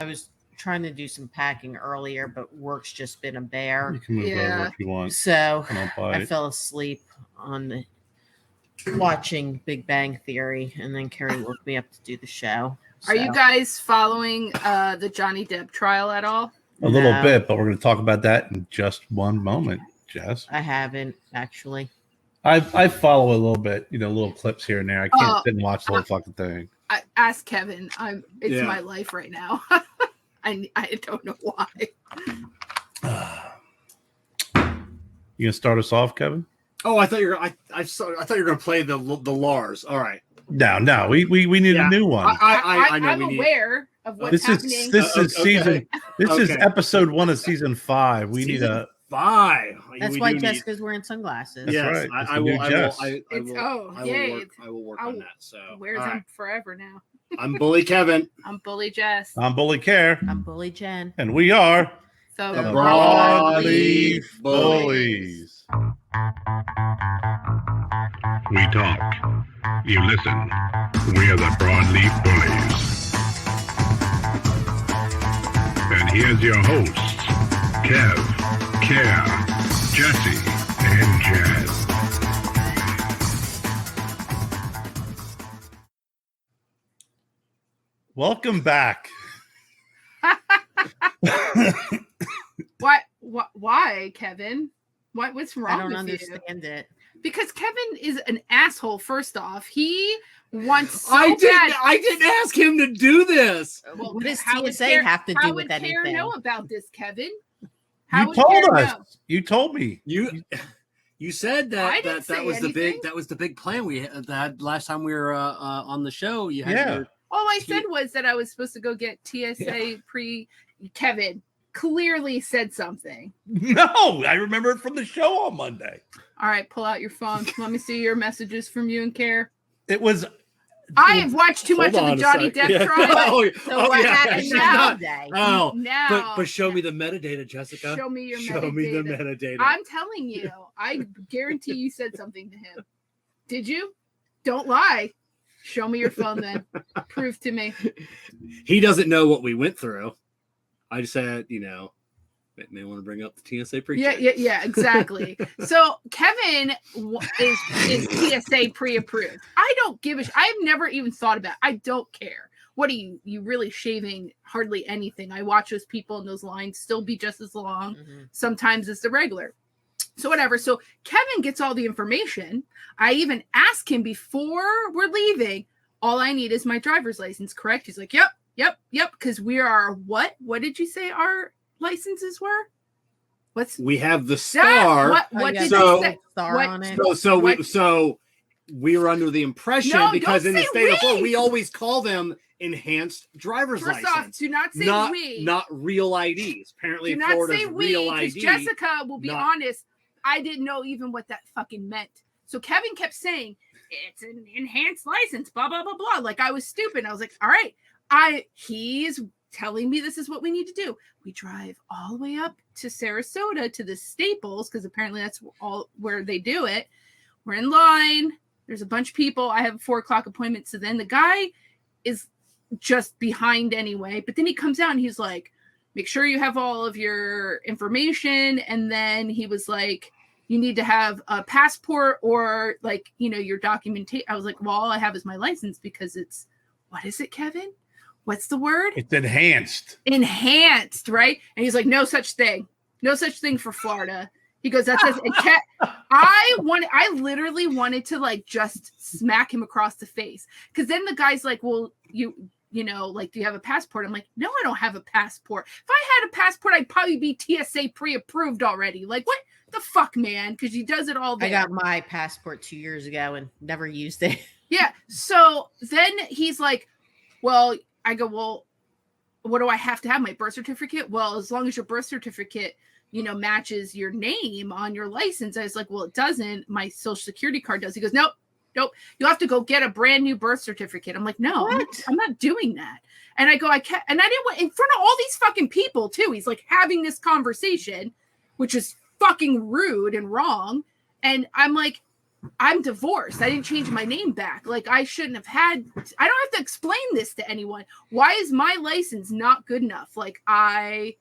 I was trying to do some packing earlier, but work's just been a bear. You can move over if you want. So I fell asleep on watching Big Bang Theory, and then Carrie woke me up to do the show. So. Are you guys following the Johnny Depp trial at all? A little bit, but we're going to talk about that in just one moment, Jess. I haven't, actually. I follow a little bit, little clips here and there. I can't sit and watch the whole fucking thing. I ask Kevin. It's my life right now. I don't know why. You gonna start us off, Kevin? Oh, I thought you were. I thought you were gonna play the Lars. All right. No. We need a new one. I know. I'm aware of what's happening. This is season. This is episode 1 of season 5. We need a 5. That's why Jessica's wearing sunglasses. Yes, right. I will work on that. So wears them forever now. I'm Bully Kevin. I'm Bully Jess. I'm Bully Kerr. I'm Bully Jen. And we are the Broadleaf Bullies. We talk. You listen. We are the Broadleaf Bullies. And here's your hosts, Kev, Kerr, Jessie, and Jen. Welcome back. Why, Kevin? What's wrong with you? I don't understand it. Because Kevin is an asshole, first off. He wants so I bad. didn't ask him to do this. Well, what does TSA have to do with anything? How would Kerr know about this, Kevin? You told us. You told me. You said that was anything. that was the big plan we had last time we were on the show. You had all I said was that I was supposed to go get TSA Kevin clearly said something. No, I remember it from the show on Monday. All right, pull out your phone. Let me see your messages from you and Kerr. It was. I have watched too much of the Johnny Depp trial. So what happened now? But show me the metadata, Jessica. Show me your metadata. Show me the metadata. I'm telling you, I guarantee you said something to him. Did you? Don't lie. Show me your phone then. Prove to me. He doesn't know what we went through. I just said, may want to bring up the TSA pre-check. Yeah, exactly. So Kevin is TSA pre-approved. I don't give a I've never even thought about it. I don't care. What are you really shaving hardly anything? I watch those people and those lines still be just as long. Mm-hmm. Sometimes it's the regular. So whatever. So Kevin gets all the information. I even ask him before we're leaving, all I need is my driver's license, correct? He's like, yep. Because we are what? What did you say our licenses were? We have the star. What did you say? Star on it. So we were under the impression because in the state of Florida, we always call them enhanced driver's license. Off, do not say we. Not real IDs. Apparently, do not Florida's say we, real ID. Jessica will be honest. I didn't know even what that fucking meant. So Kevin kept saying it's an enhanced license, blah blah blah blah. Like I was stupid. I was like, all right. He's telling me this is what we need to do. We drive all the way up to Sarasota to the Staples because apparently that's all where they do it. We're in line. There's a bunch of people. I have a 4:00 appointment. So then the guy is just behind anyway. But then he comes out and he's like, make sure you have all of your information. And then he was like, you need to have a passport or your documentation. I was like, well, all I have is my license because it's, what is it, Kevin? What's the word? It's enhanced. Enhanced, right? And he's like, no such thing. No such thing for Florida. He goes, that's I literally wanted to just smack him across the face. Because then the guy's like, well, do you have a passport? I'm like, no, I don't have a passport. If I had a passport, I'd probably be TSA pre-approved already. Like, what the fuck, man? Because he does it all day. I got my passport 2 years ago and never used it. Yeah. So then he's like, well, I go, well, what do I have to have? My birth certificate? Well, as long as your birth certificate, matches your name on your license. I was like, well, it doesn't. My social security card does. He goes, nope. You'll have to go get a brand new birth certificate. I'm like, no, I'm not doing that. And I go, I can't. And I didn't want in front of all these fucking people too. He's like having this conversation, which is fucking rude and wrong. And I'm like, I'm divorced. I didn't change my name back. Like I shouldn't have had. I don't have to explain this to anyone. Why is my license not good enough? Like I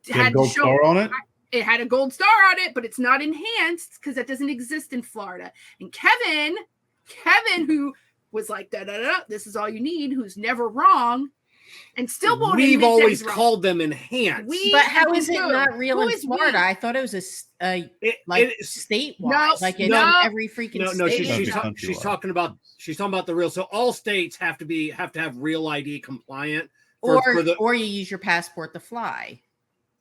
had a gold star on it. It had a gold star on it, but it's not enhanced because that doesn't exist in Florida. And Kevin, who was like, da da da, this is all you need, who's never wrong, and still won't. We've always called them enhanced. But how is it not real in Florida? I thought it was statewide, like it's in every freaking state. She's talking about the real. So all states have to have real ID compliant, or you use your passport to fly.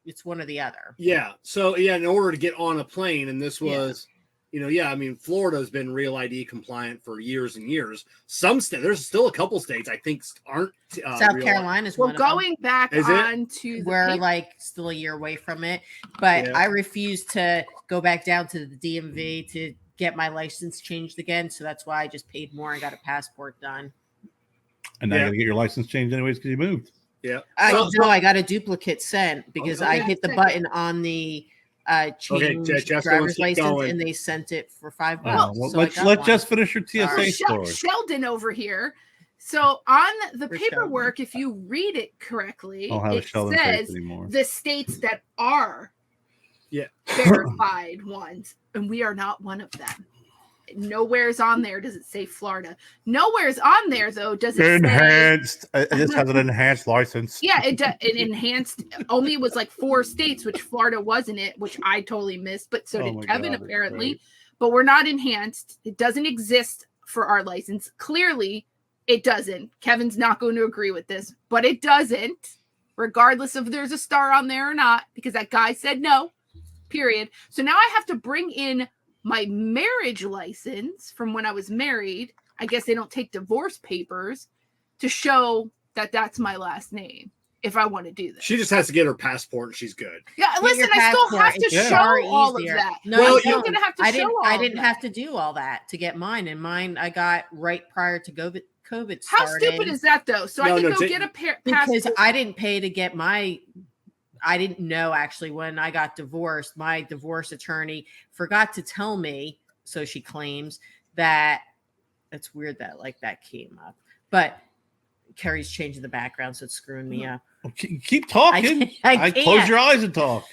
It's one or the other. Yeah. So in order to get on a plane, and this was, I mean, Florida's been real ID compliant for years and years. There's still a couple states I think aren't. South Carolina's one. We're going back on to. We're like still a year away from it, but I refuse to go back down to the DMV to get my license changed again. So that's why I just paid more and got a passport done. And now you got to get your license changed anyways because you moved. Yeah. I got a duplicate sent because I hit the button on the change driver's license and they sent it for $5. Well, let's just finish your TSA story. Sheldon over here. So on the paperwork, if you read it correctly, it says the states that are verified ones, and we are not one of them. Nowhere's on there does it say Florida. Nowhere's on there though does it enhanced. This has an enhanced license. Yeah, it enhanced. Only was like 4 states, which Florida wasn't it, which I totally missed. But so did Kevin apparently. But we're not enhanced. It doesn't exist for our license. Clearly, it doesn't. Kevin's not going to agree with this, but it doesn't, regardless of if there's a star on there or not, because that guy said no. Period. So now I have to bring in my marriage license from when I was married. I guess they don't take divorce papers to show that that's my last name if I want to do this. She just has to get her passport and she's good. Yeah, listen, I still have to show all of that. No, I'm still going to have to show all I didn't have to do all that to get mine. And mine I got right prior to COVID starting. How stupid is that though? So I can go get a passport. Because I didn't pay to get my... I didn't know actually when I got divorced, my divorce attorney forgot to tell me. So she claims that it's weird that like that came up, but Kerry's changing the background. So it's screwing me up. Keep talking. I close your eyes and talk.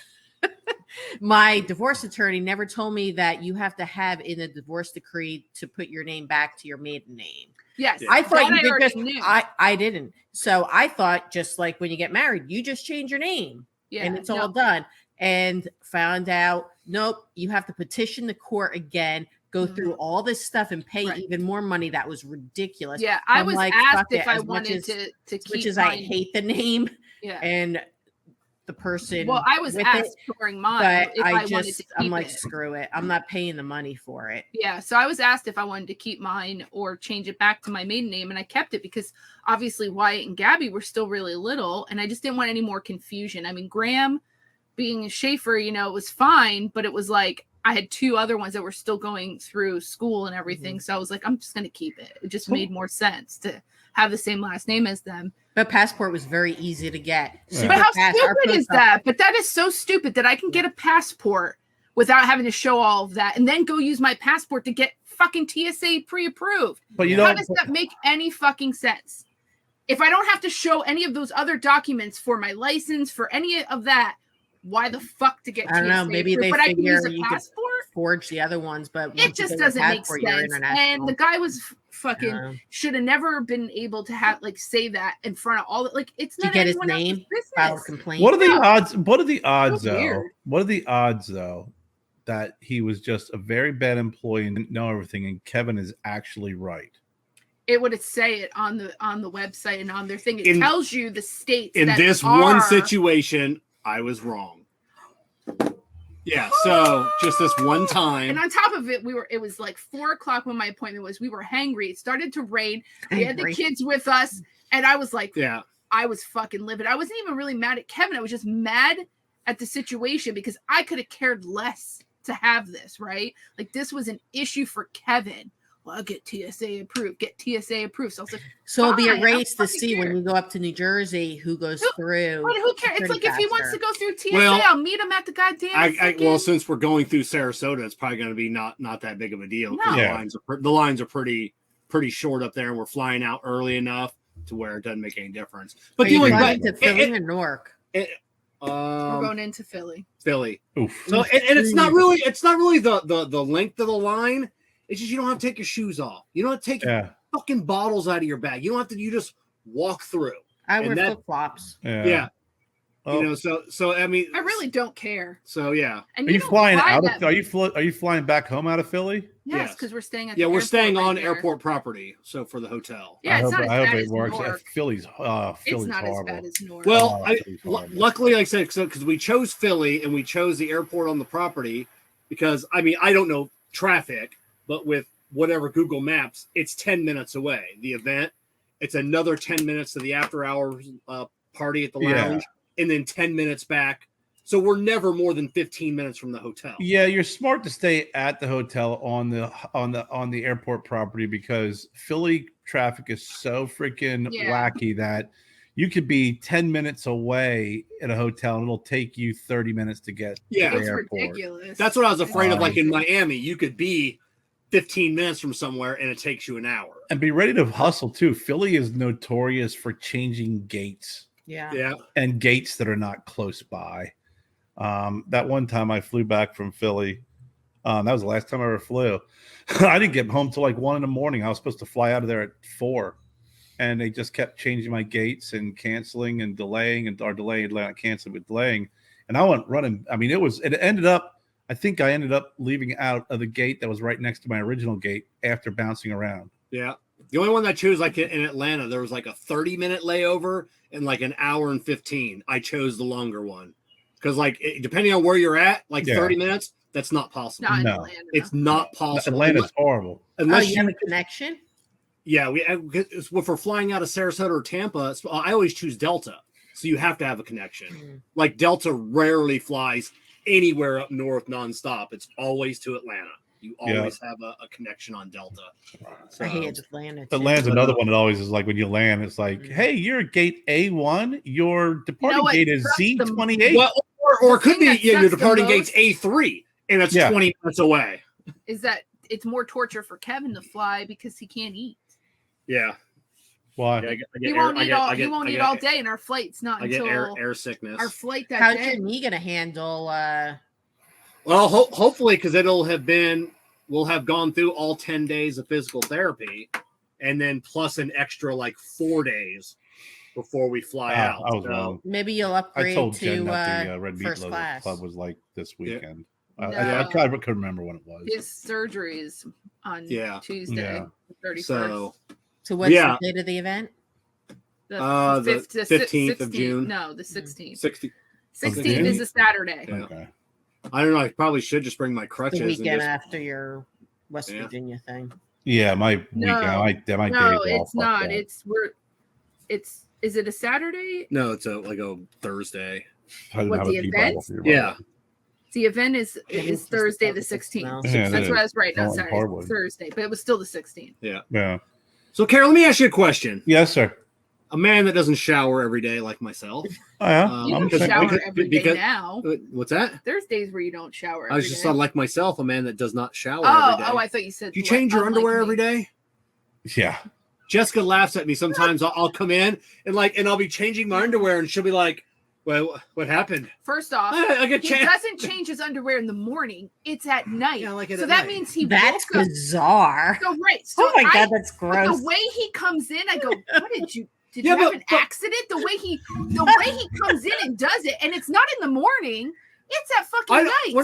My divorce attorney never told me that you have to have in the divorce decree to put your name back to your maiden name. Yes. I thought you did just, I didn't. So I thought just like when you get married, you just change your name. Yeah, and it's all done. And found out, nope, you have to petition the court again, go through all this stuff and pay even more money. That was ridiculous. Yeah, I was like, asked if I wanted to keep which is I hate the name. Yeah. And the person. Well, I was asked during mine if I wanted to keep I'm like, screw it. I'm not paying the money for it. Yeah. So I was asked if I wanted to keep mine or change it back to my maiden name. And I kept it because obviously Wyatt and Gabby were still really little. And I just didn't want any more confusion. I mean, Graham being a Schaefer, it was fine. But it was like I had 2 other ones that were still going through school and everything. So I was like, I'm just going to keep it. It just made more sense to have the same last name as them. But passport was very easy to get. Yeah. But how stupid is that? But that is so stupid that I can get a passport without having to show all of that and then go use my passport to get fucking TSA pre-approved. But how does that make any fucking sense? If I don't have to show any of those other documents for my license, for any of that, why the fuck to get TSA? I don't know. Maybe approved? they but figure I can use a passport? Forge the other ones, but it just doesn't make sense. And the guy was fucking should have never been able to have say that in front of all the it's not get his name, file a complaint. What are the odds? What are the odds though? Weird. What are the odds though that he was just a very bad employee and didn't know everything, and Kevin is actually right? It would say it on the website and on their thing. It tells you the states. In this one situation, I was wrong. Yeah, so just this one time. And on top of it, it was like 4:00 when my appointment was. We were hangry. It started to rain. We had the kids with us. And I was like, I was fucking livid. I wasn't even really mad at Kevin. I was just mad at the situation because I could have cared less to have this, right? Like this was an issue for Kevin. well, I'll get TSA approved. Get TSA approved. So I was like, So it'll be a fine, I race to don't see fucking when care. you go up to New Jersey who goes through. But who cares? It's like if he wants to go through TSA, I'll meet him at the goddamn. Well, since we're going through Sarasota, it's probably going to be not that big of a deal. No. Yeah. The lines are pretty short up there, and we're flying out early enough to where it doesn't make any difference. But Are the you only flying to Philly or Newark? We're going into Philly. Oof. So and it's not really the length of the line. It's just you don't have to take your shoes off. You don't have to take your fucking bottles out of your bag. You don't have to. You just walk through. I wear flip flops. Yeah. Oh. You know, so I mean, I really don't care. So yeah. And are you flying out of? Are you flying back home out of Philly? Yes, because we're staying at. We're staying on airport property. So for the hotel. Yeah, it's not as bad as works. Newark. Philly's It's not horrible. as bad as Newark. Well, luckily, like I said, because we chose Philly and we chose the airport on the property, because I mean I don't know traffic, but with whatever Google Maps, it's 10 minutes away. The event, it's another 10 minutes to the after hours party at the lounge, and then 10 minutes back. So we're never more than 15 minutes from the hotel. Yeah, you're smart to stay at the hotel on the airport property because Philly traffic is so freaking wacky that you could be 10 minutes away at a hotel and it'll take you 30 minutes to get to the airport. Ridiculous. That's what I was afraid of. Like in Miami, you could be 15 minutes from somewhere and it takes you an hour. And be ready to hustle too. Philly is notorious for changing gates. Yeah. And gates that are not close by. That one time I flew back from Philly, that was the last time I ever flew. I didn't get home till like 1 a.m. I was supposed to fly out of there at 4, and they just kept changing my gates and canceling and delaying and not canceling but delaying. And I went running. I mean, I think I ended up leaving out of the gate that was right next to my original gate after bouncing around. Yeah. The only one that I chose, like in Atlanta, there was like a 30-minute layover and like an hour and 15. I chose the longer one. Because, like, depending on where you're at, like 30 minutes, that's not possible. Not in Atlanta. It's not possible. Atlanta's horrible. Unless you have a connection? Yeah. If we're flying out of Sarasota or Tampa, I always choose Delta. So you have to have a connection. Mm. Like, Delta rarely flies anywhere up north nonstop. It's always to Atlanta. You always have a connection on Delta. So, I hate Atlanta. Atlanta's another one that always is like when you land, it's like, hey, you're at gate A1. Your departing gate is Z28. Well, or it could be your departing gate's A3, and it's 20 minutes away. Is that it's more torture for Kevin to fly because he can't eat. Yeah. Why? He won't eat all day, and our flight's not until air sickness. Our flight that How's day. your knee gonna handle? Well, hopefully, because we'll have gone through all 10 days of physical therapy, and then plus an extra like 4 days before we fly out. I was wrong. Maybe you'll upgrade I told to Jen that the Red first Meat class. Club was like this weekend. Yeah. I couldn't remember when it was. His surgery is on Tuesday, 31st. So what's the date of the event? The 15th of June. No, the 16th. 16th is a Saturday. Yeah. Okay. I don't know. I probably should just bring my crutches. The weekend after your West Virginia thing. Yeah, my weekend. No, it's not. Is it a Saturday? No, it's a Thursday. What, the event? Yeah. The event is Thursday the 16th. Yeah, that's what I was right. No, Saturday. Thursday, but it was still the 16th. Yeah. Yeah. So, Carol, let me ask you a question. Yes, sir. A man that doesn't shower every day like myself. Oh, yeah. You don't shower every day now. What's that? There's days where you don't shower. I was just like myself, a man that does not shower every day. Oh, I thought you said you change your underwear every day? Yeah. Jessica laughs at me sometimes. I'll come in and I'll be changing my underwear, and she'll be like, "Well, what happened?" First off, he doesn't change his underwear in the morning; it's at night. Yeah, so that means That's bizarre. So So oh my god, that's gross. The way he comes in, I go, "What did you?" Did you have an accident? The way he comes in and does it, and it's not in the morning; it's at fucking night.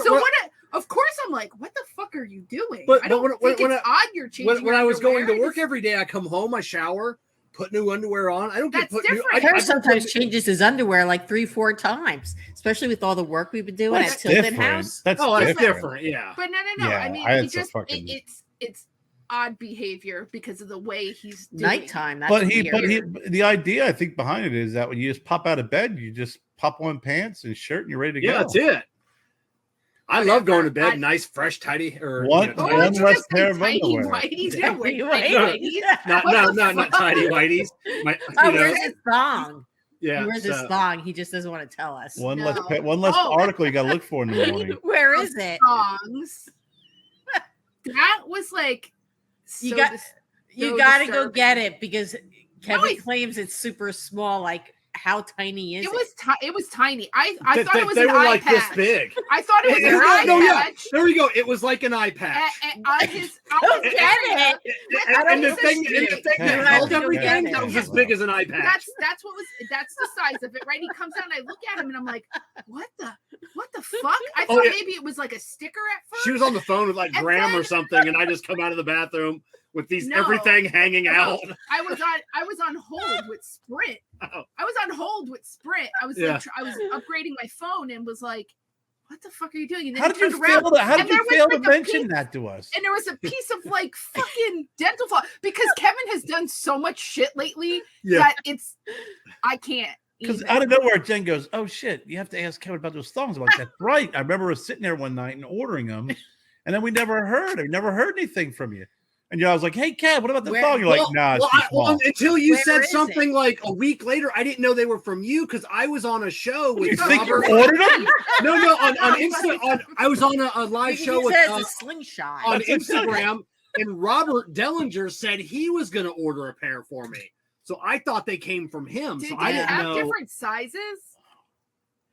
Of course, I'm like, what the fuck are you doing? I don't think it's odd you're changing. When I was going to work every day, I come home, I shower, put new underwear on. I don't get put new. Kerr sometimes changes his underwear like 3-4 times, especially with all the work we've been doing at Tilden House. That's different. Yeah, but no. Yeah, I mean, it's odd behavior because of the way he's doing. Nighttime. That's but the idea I think behind it is that when you just pop out of bed, you just pop on pants and shirt and you're ready to go. Yeah, that's it. I love going to bed nice, fresh, tidy. Or one less pair of underwear. Whitey's. Not tidy whiteys. Where's his thong? Yeah, where's his thong? He just doesn't want to tell us. One less article you got to look for in the morning. Where is it? Songs. That was like you got to go get it because Kevin claims it's super small. Like, how tiny is it? It was tiny. I thought it was they an were eye like patch. this big. I thought it was an eye patch. There we go. It was like an eye patch. And the thing that held everything that was as big as an eye patch. That's the size of it, right? He comes out and I look at him and I'm like, what the fuck? I thought maybe it was like a sticker at first. She was on the phone with like Graham or something, and I just come out of the bathroom with everything hanging out. I was on hold with Sprint. I was on hold with Sprint. I was upgrading my phone and was like, what the fuck are you doing? And then How did you fail to mention that to us? And there was a piece of like fucking dental floss because Kevin has done so much shit lately that I can't. Because out of nowhere, Jen goes, "Oh shit, you have to ask Kevin about those thongs." I'm like, "That's right." I remember us sitting there one night and ordering them, and then we never heard anything from you. And I was like, "Hey, Kev, what about the thong?" You're like, "Nah, it's too small." Until you said something like a week later, I didn't know they were from you because I was on a show with Robert. Think you ordered them? No, on Insta. I was on a live show with a slingshot on Instagram, and Robert Dellinger said he was going to order a pair for me. So I thought they came from him. Did so they I didn't have know. Different sizes?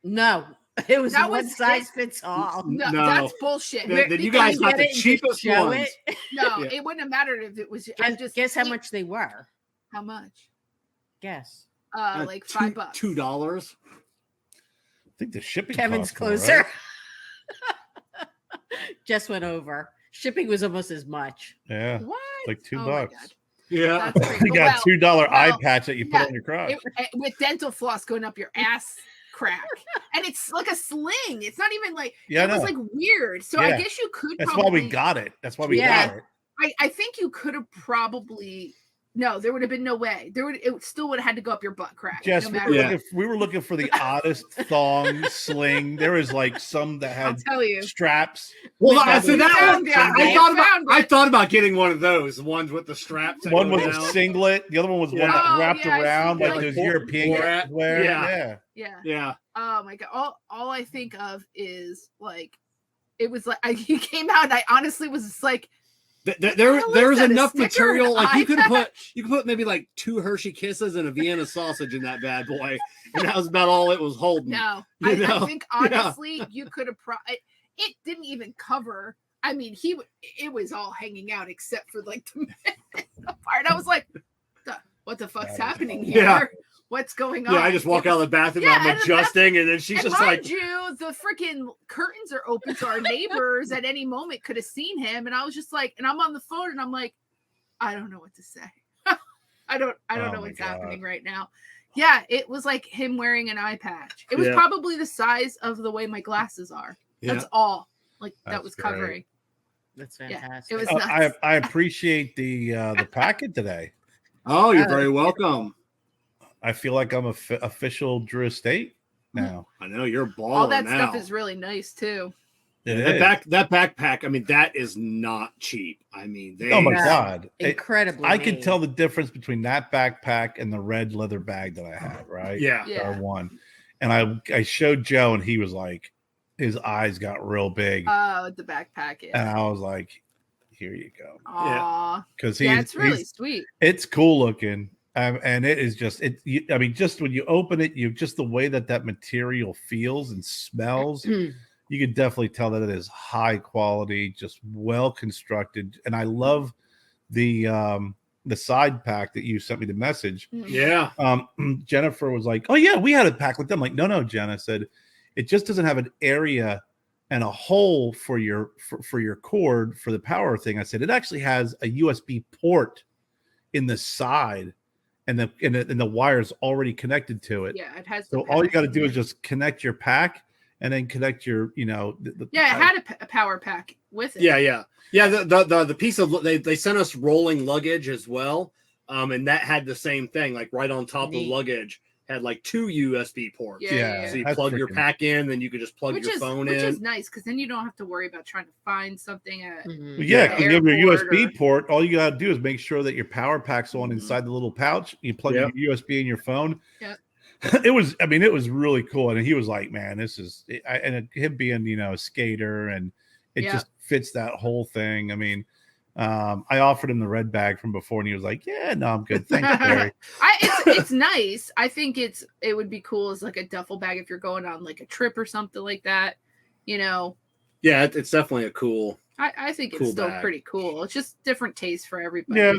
No, it was one size fits all. No, that's bullshit. Then you guys got the cheapest ones. No, it wouldn't have mattered if it was. Guess how much they were. How much? Guess. Like $5. $2. I think the shipping. Kevin's closer. Right? Just went over. Shipping was almost as much. Yeah. What? Like $2. Yeah. You got $2 eye patch that you put on your crotch. With dental floss going up your ass crack. And it's like a sling. It's not even like it was like weird. So I guess you could That's why we got it. That's why we got it. I think you could have probably there would have been no way. It still would have had to go up your butt crack. Jess, we were looking for the oddest thong sling. There was like some that had straps. Well, so that one, I thought about getting one of those ones with the straps. One was a singlet. The other one was one that wrapped around like those European guys wear. Yeah. Oh my god! All I think of is like it was like he came out. And I honestly was just like. There's enough material. Like you could put maybe like 2 Hershey Kisses and a Vienna sausage in that bad boy, and that was about all it was holding. No, I think honestly you could have. It didn't even cover. I mean, it was all hanging out except for like the part. I was like, what the fuck's happening here? Yeah. What's going on? Yeah, I just walk out of the bathroom, I'm adjusting, and then she's just like, you, the freaking curtains are open, so our neighbors at any moment could have seen him. And I was just like, and I'm on the phone, and I'm like, I don't know what to say. I don't know what's happening right now. Yeah, it was like him wearing an eye patch. It was probably the size of the way my glasses are. Yeah. That's all. Like that was covering. That's fantastic. It was nuts. I appreciate the packet today. Oh, you're very welcome. I feel like I'm official Drew Estate now. I know you're baller. All that stuff is really nice too. That backpack. I mean, that is not cheap. I mean, oh my god, incredibly. I can tell the difference between that backpack and the red leather bag that I had. Right? Yeah. One, and I showed Joe, and he was like, his eyes got real big. Oh, the backpack. Yeah. And I was like, here you go. Aww. Because it's really sweet. It's cool looking. And it is just I mean, just when you open it, just the way that material feels and smells, you can definitely tell that it is high quality, just well constructed. And I love the side pack that you sent me the message. Yeah. Jennifer was like, "Oh yeah, we had a pack like them." I'm like, no, Jen. I said, it just doesn't have an area and a hole for your cord for the power thing. I said it actually has a USB port in the side. And the wire's already connected to it. Yeah, it has. So all you got to do is just connect your pack, and then connect your, it had a power pack with it. Yeah. The piece of they sent us rolling luggage as well, and that had the same thing, like right on top of the luggage had like 2 USB ports. Yeah. So you that's plug your freaking- pack in, then you could just plug your phone which in. is nice because then you don't have to worry about trying to find something at Mhm. Well, yeah, because you have your airport USB or- port. All you gotta do is make sure that your power pack's on inside the little pouch. You plug Yep. your USB in your phone. Yep. It was really cool, and he was like, "Man, this is," him being a skater, and it Yep. just fits that whole thing. I mean, I offered him the red bag from before, and he was like, "Yeah, no, I'm good, thanks, Barry." It's nice. I think it would be cool as like a duffel bag if you're going on like a trip or something like that. Yeah, it's definitely a cool. I think it's Cool still bag. pretty cool. It's just different taste for everybody. Yeah,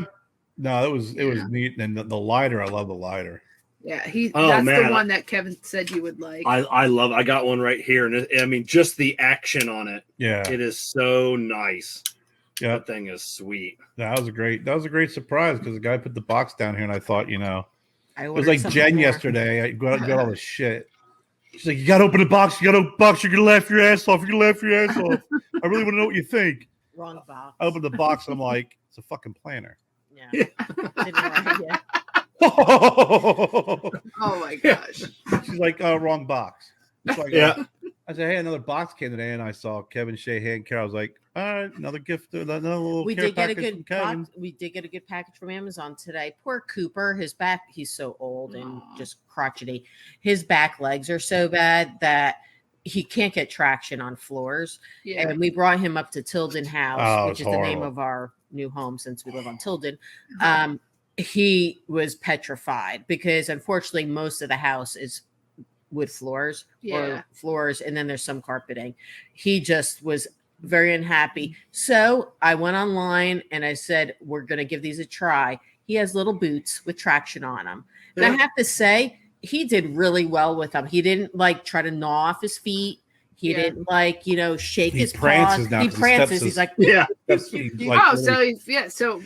no, it was Yeah. neat, and the lighter, I love the lighter. Yeah, Oh, that's the man. one that Kevin said you would like. I love. I got one right here, and I mean, just the action on it. Yeah, It is so nice. yeah, That thing is sweet. that was a great surprise because the guy put the box down here, and I thought, I it was ordered like something Jen more. yesterday. I got all this shit. She's like, "You gotta open the box. You gotta open the box. You're gonna laugh your ass off. You're gonna laugh your ass off. I really want to know what you think." Wrong box. I opened the box, and I'm like, "It's a fucking planner." Yeah. Didn't like it. Oh my gosh. She's like, "Wrong box." So Yeah. I said, "Hey, another box came today," and I saw Kevin, Shahan, Kerr. I was like, "All right, another gift, another little." We care did get a package from good Kevin." box. We did get a good package from Amazon today. Poor Cooper, his back, he's so old and Aw. just crotchety. His back legs are so bad that he can't get traction on floors. Yeah. And we brought him up to Tilden House, Oh, which it's is the name horrible. of our new home since we live on Tilden. Uh-huh. He was petrified because unfortunately most of the house is wood floors Yeah. or floors, and then there's some carpeting. He just was very unhappy. So I went online and I said, we're going to give these a try. He has little boots with traction on them. And I Yeah. have to say, he did really well with them. He didn't like try to gnaw off his feet. He Yeah. didn't like, shake He his prances paws. now He 'cause he prances. steps He's his- like, Yeah. That's like, really- So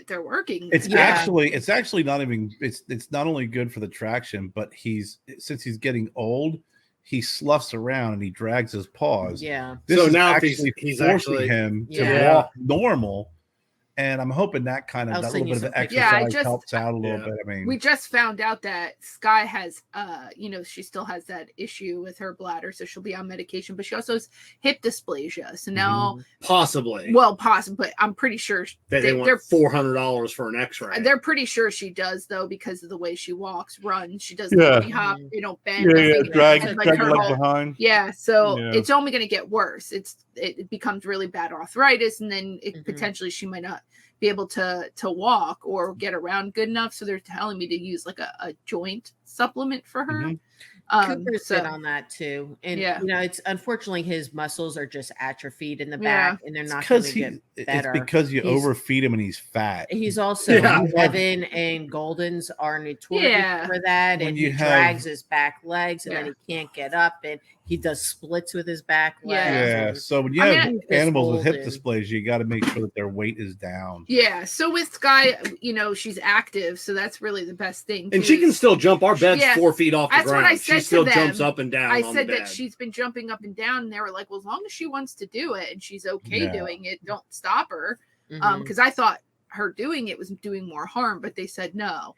they're working. It's Yeah. actually not even it's not only good for the traction, but since he's getting old, he sloughs around and he drags his paws. yeah. This So is now if actually he's forcing actually- him to Yeah. walk normal. And I'm hoping that kind of I'll that send little you bit of some pictures. exercise Yeah, I just- helps out a little Yeah. bit. I mean, We just found out that Sky has she still has that issue with her bladder, so she'll be on medication, but she also has hip dysplasia. So now Possibly. well possibly, but I'm pretty sure they they're want $400 for an X-ray. they're pretty sure she does though because of the way she walks, runs. She does Yeah. the bunny hop, Mhm. they don't bend. yeah, nothing. drag And, your her leg whole- behind. Yeah, so Yeah. it's only going to get worse. It becomes really bad arthritis, and then Mhm. potentially she might not be able to walk or get around good enough. So they're telling me to use like a joint supplement for her. Mhm. Cooper's So been on that too, and Yeah. it's unfortunately his muscles are just atrophied in the Yeah. back, and they're not going Because to get it's better. because you He's- overfeed him and he's fat. He's also Yeah. Devin and Goldens are notorious Yeah. for that, When and you he have- drags his back legs, and then Yeah. he can't get up, and he does splits with his back Yeah. legs. Yeah. and- So when you I have mean, animals with hip Golden. dysplasia, you got to make sure that their weight is down. yeah, so with Sky, she's active, so that's really the best thing. and she too. can still jump. Our bed's Yeah. 4 feet off the That's what ground. I said She to still them. jumps up and down. I on said the that bed. she's been jumping up and down, and they were like, "Well, as long as she wants to do it and she's okay Yeah. doing it, don't stop her." Mhm. Because I thought her doing it was doing more harm, but they said no,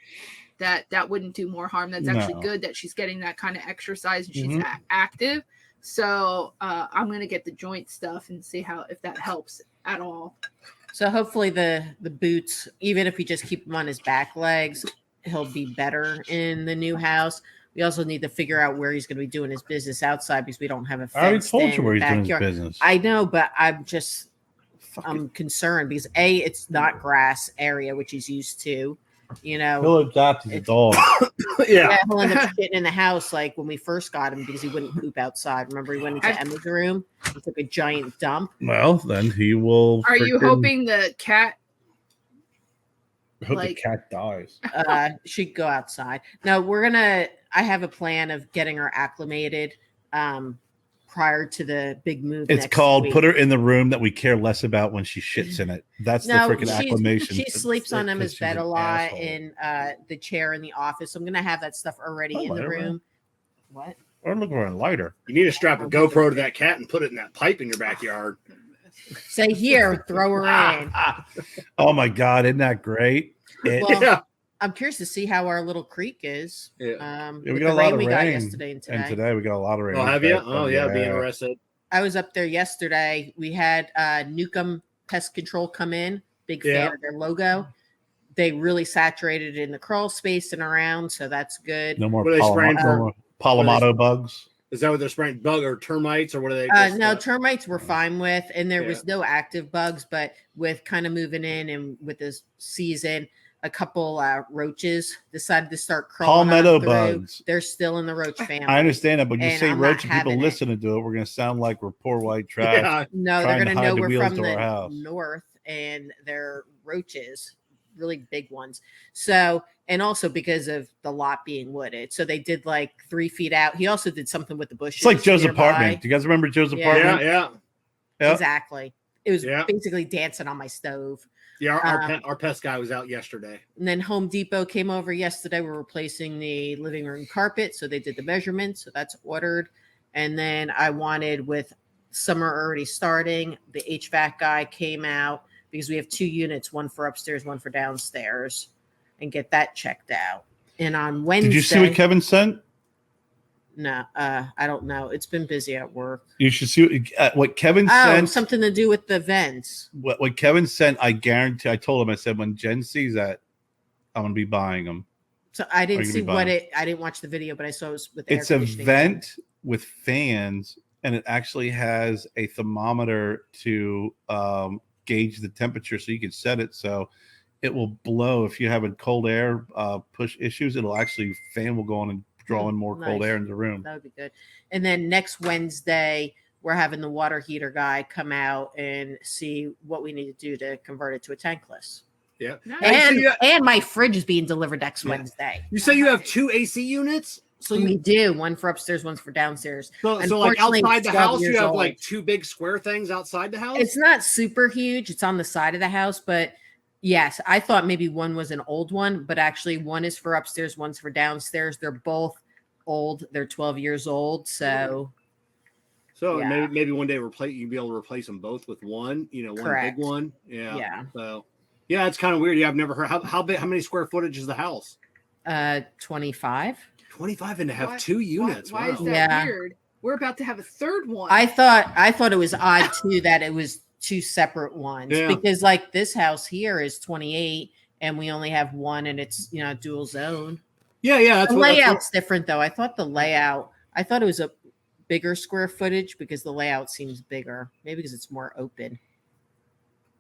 that wouldn't do more harm. That's actually No. good that she's getting that kind of exercise and she's Mhm. active. So I'm gonna get the joint stuff and see if that helps at all. So hopefully the boots, even if we just keep him on his back legs, he'll be better in the new house. We also need to figure out where he's going to be doing his business outside because we don't have a I already fenced told you in where he's doing backyard. his business. I know, but I'm Fucking- I'm concerned because it's not grass area, which he's used to. He'll adapt as a it's- dog. Yeah. He'll end up shitting in the house like when we first got him because he wouldn't poop outside. Remember, he went into Emma's room, he took a giant dump. Well, then he will. Are you freaking- hoping the cat? I hope the like- cat dies. She'd go outside. No, I have a plan of getting her acclimated prior to the big move. It's next called week. put her in the room that we care less about when she shits in it. That's No, the freaking acclimation. she sleeps on Because Emma's she's bed an a lot asshole. in the chair in the office. So I'm gonna have that stuff already Oh, in the whatever. room. What? Or look for a lighter. You need to strap a GoPro to that cat and put it in that pipe in your backyard. Say here, throw her in. Oh my god, isn't that great? Well, Yeah. I'm curious to see how our little creek is. Yeah. We With got the a lot of we rain got yesterday and today. And today we got a lot of rain. Oh, have you? Okay, Oh, yeah. Be interested. I was up there yesterday. We had Newcomb Pest Control come in. Big fan of their logo. They really saturated in the crawl space and around, so that's good. No more What are they spraying for? Palomado bugs. Is that what they're spraying? Bug or termites, or what are they? No, termites we're fine with, and there was no active bugs, but with kind of moving in and with this season, a couple roaches decided to start crawling. Palmetto bugs. They're still in the roach family. I understand that, but you say I'm roach and not people having listening to it, we're going to sound like we're poor white trash. Yeah. No, they're going to know we're from our house. the north, and they're roaches, really big ones. So, and also because of the lot being wooded, so they did like 3 feet out. He also did something with the bushes. It's like Joe's nearby. apartment. Do you guys remember Joe's Yeah. apartment? Yeah. Exactly. It was basically dancing on my stove. Yeah, our pest guy was out yesterday. And then Home Depot came over yesterday. We're replacing the living room carpet. So they did the measurements. So that's ordered. And then I wanted, with summer already starting, the HVAC guy came out because we have 2 units, one for upstairs, one for downstairs, and get that checked out. And on Wednesday. Did you see what Kevin sent? No, I don't know. It's been busy at work. You should see what Kevin sent. Something to do with the vents. What Kevin sent, I guarantee. I told him, I said, when Jen sees that, I'm going to be buying them. So I didn't see what I didn't watch the video, but I saw it was with it's a vent with fans, and it actually has a thermometer to gauge the temperature, so you can set it so it will blow. If you have a cold air push issues, it'll actually, fan will go on and draw in more cold air in the room. That would be good. And then next Wednesday, we're having the water heater guy come out and see what we need to do to convert it to a tankless. Yeah. And my fridge is being delivered next Wednesday. You say you have 2 AC units? So we do. One for upstairs, one's for downstairs. So like outside the house, you have like 2 big square things outside the house? It's not super huge. It's on the side of the house, but yes, I thought maybe one was an old one, but actually one is for upstairs, one's for downstairs. They're both old. They're 12 years old. So maybe one day you'll be able to replace them both with one, one Correct. big one. Yeah. Yeah. So yeah, it's kind of weird. Yeah, I've never heard how many square footage is the house? 25. 25 and to have 2 units. Why is that weird? We're about to have a third one. I thought it was odd too that it was 2 separate ones because like this house here is 28 and we only have one and it's dual zone. Yeah. The layout's different though. I thought it was a bigger square footage because the layout seems bigger. Maybe because it's more open.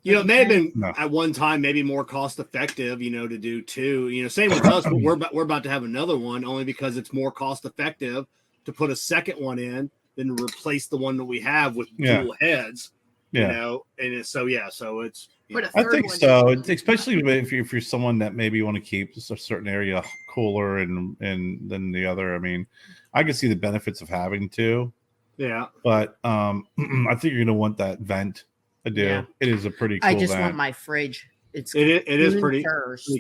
It may have been at one time maybe more cost effective, to do 2. Same with us, but we're about to have another one only because it's more cost effective to put a second one in than to replace the one that we have with dual heads. And so it's. I think so. Especially if you're someone that maybe you want to keep a certain area cooler and than the other. I mean, I can see the benefits of having 2. Yeah. But I think you're going to want that vent. I do. Yeah. It is a pretty cool I just vent. want my fridge. It is pretty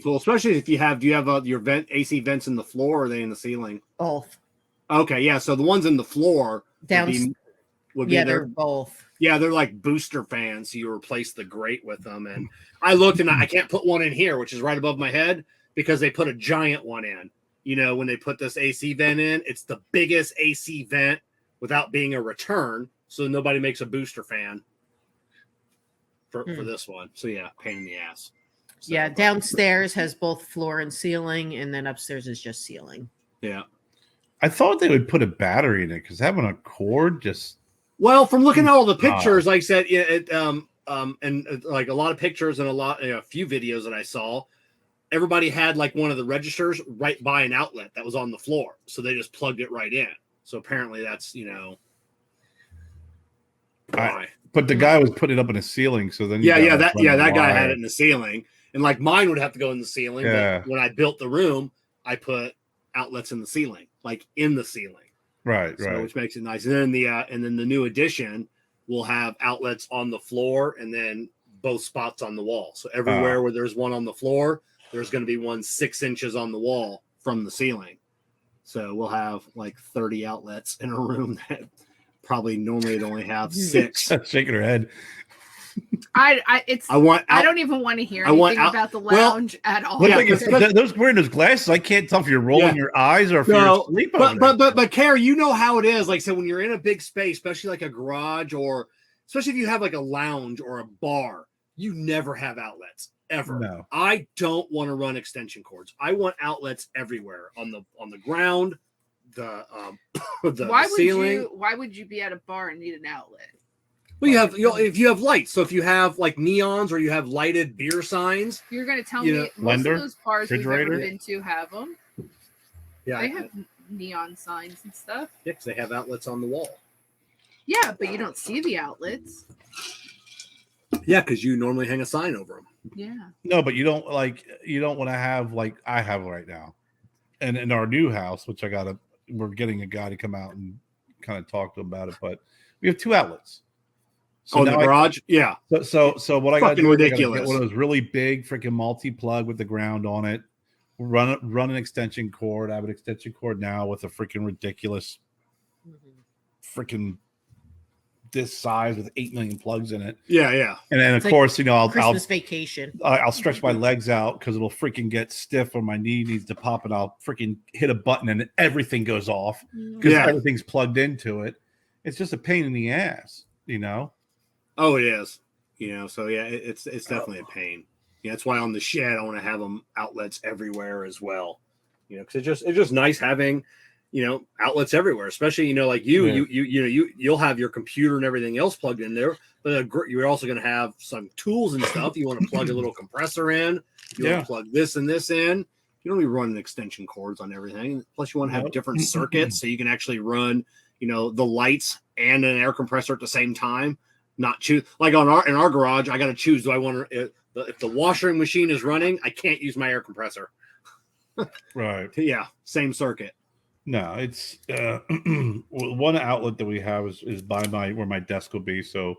cool, especially if you have. Do you have your AC vents in the floor, or are they in the ceiling? Both. Okay, yeah. So the ones in the floor would be they're both. Yeah, they're like booster fans. So you replace the grate with them. And I looked, and I can't put one in here, which is right above my head, because they put a giant one in. When they put this AC vent in, it's the biggest AC vent without being a return, so nobody makes a booster fan. For this one. So yeah, pain in the ass. So, downstairs has both floor and ceiling, and then upstairs is just ceiling. Yeah. I thought they would put a battery in it because having a cord just. Well, from looking at all the pictures, like I said, and like a lot of pictures and a few videos that I saw, everybody had like one of the registers right by an outlet that was on the floor, so they just plugged it right in. So apparently that's why. But the guy was putting it up in the ceiling, so then that guy had it in the ceiling, and like mine would have to go in the ceiling. Yeah. But when I built the room, I put outlets in the ceiling, like in the ceiling, right, which makes it nice. And then the new addition will have outlets on the floor, and then both spots on the wall. So everywhere where there's one on the floor, there's going to be one 6 inches on the wall from the ceiling. So we'll have like 30 outlets in a room that. Probably normally it'd only have 6. Shaking her head. I don't even want to hear anything about the lounge at all. Yeah, those wearing those glasses, I can't tell if you're rolling your eyes or if you're asleep. But Kerr, you know how it is. Like, so when you're in a big space, especially like a garage, or especially if you have like a lounge or a bar, you never have outlets ever. No. I don't want to run extension cords. I want outlets everywhere on the ground, the ceiling. Why would you be at a bar and need an outlet? Well, if you have lights, so if you have like neons or you have lighted beer signs, you're going to tell me most of those bars we've ever been to have them. Yeah, they have neon signs and stuff. Yeah, because they have outlets on the wall. Yeah, but you don't see the outlets. Yeah, because you normally hang a sign over them. Yeah. No, but you don't want to have like I have right now, and in our new house, which we're getting a guy to come out and kind of talk to him about it, but we have 2 outlets. So the garage, yeah. So what I got to do is ridiculous. Get one of those really big freaking multi-plug with the ground on it. Run an extension cord. I have an extension cord now with a freaking ridiculous, freaking this size with 8 million plugs in it. Yeah, yeah. And then of course, I'll Christmas vacation. I'll stretch my legs out because it'll freaking get stiff when my knee needs to pop, and I'll freaking hit a button and everything goes off because everything's plugged into it. It's just a pain in the ass, Oh, it is. So yeah, it's definitely a pain. Yeah, that's why on the shed I want to have them outlets everywhere as well. Because it's just nice having, outlets everywhere. Especially like you'll have your computer and everything else plugged in there, but you're also going to have some tools and stuff. You want to plug a little compressor in. You want to plug this and this in. You don't need running extension cords on everything. Plus, you want to have different circuits so you can actually run, the lights and an air compressor at the same time. Not choose like in our garage. I got to choose. Do I want to? If the washing machine is running, I can't use my air compressor. Right. Yeah. Same circuit. No, it's one outlet that we have is by where my desk will be, so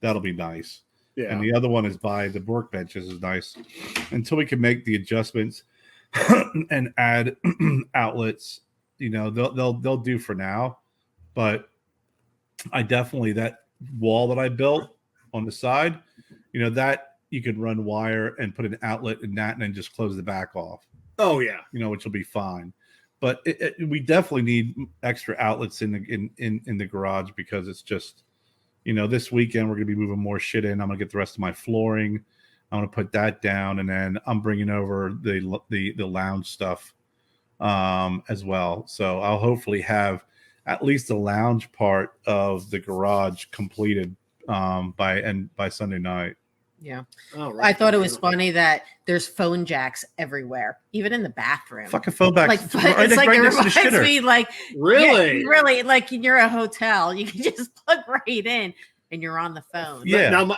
that'll be nice. Yeah. And the other one is by the workbenches is nice. Until we can make the adjustments and add outlets, they'll do for now. But I definitely that wall that I built on the side, that you could run wire and put an outlet in that and then just close the back off. Oh yeah. Which will be fine. But we definitely need extra outlets in the garage because it's just, this weekend we're going to be moving more shit in. I'm going to get the rest of my flooring. I'm going to put that down, and then I'm bringing over the lounge stuff as well. So I'll hopefully have at least the lounge part of the garage completed by Sunday night. Yeah. Oh, right. I thought it was funny that there's phone jacks everywhere, even in the bathroom. Fucking phone jacks. It's like it reminds me really, really like you're a hotel. You can just plug right in and you're on the phone. Yeah.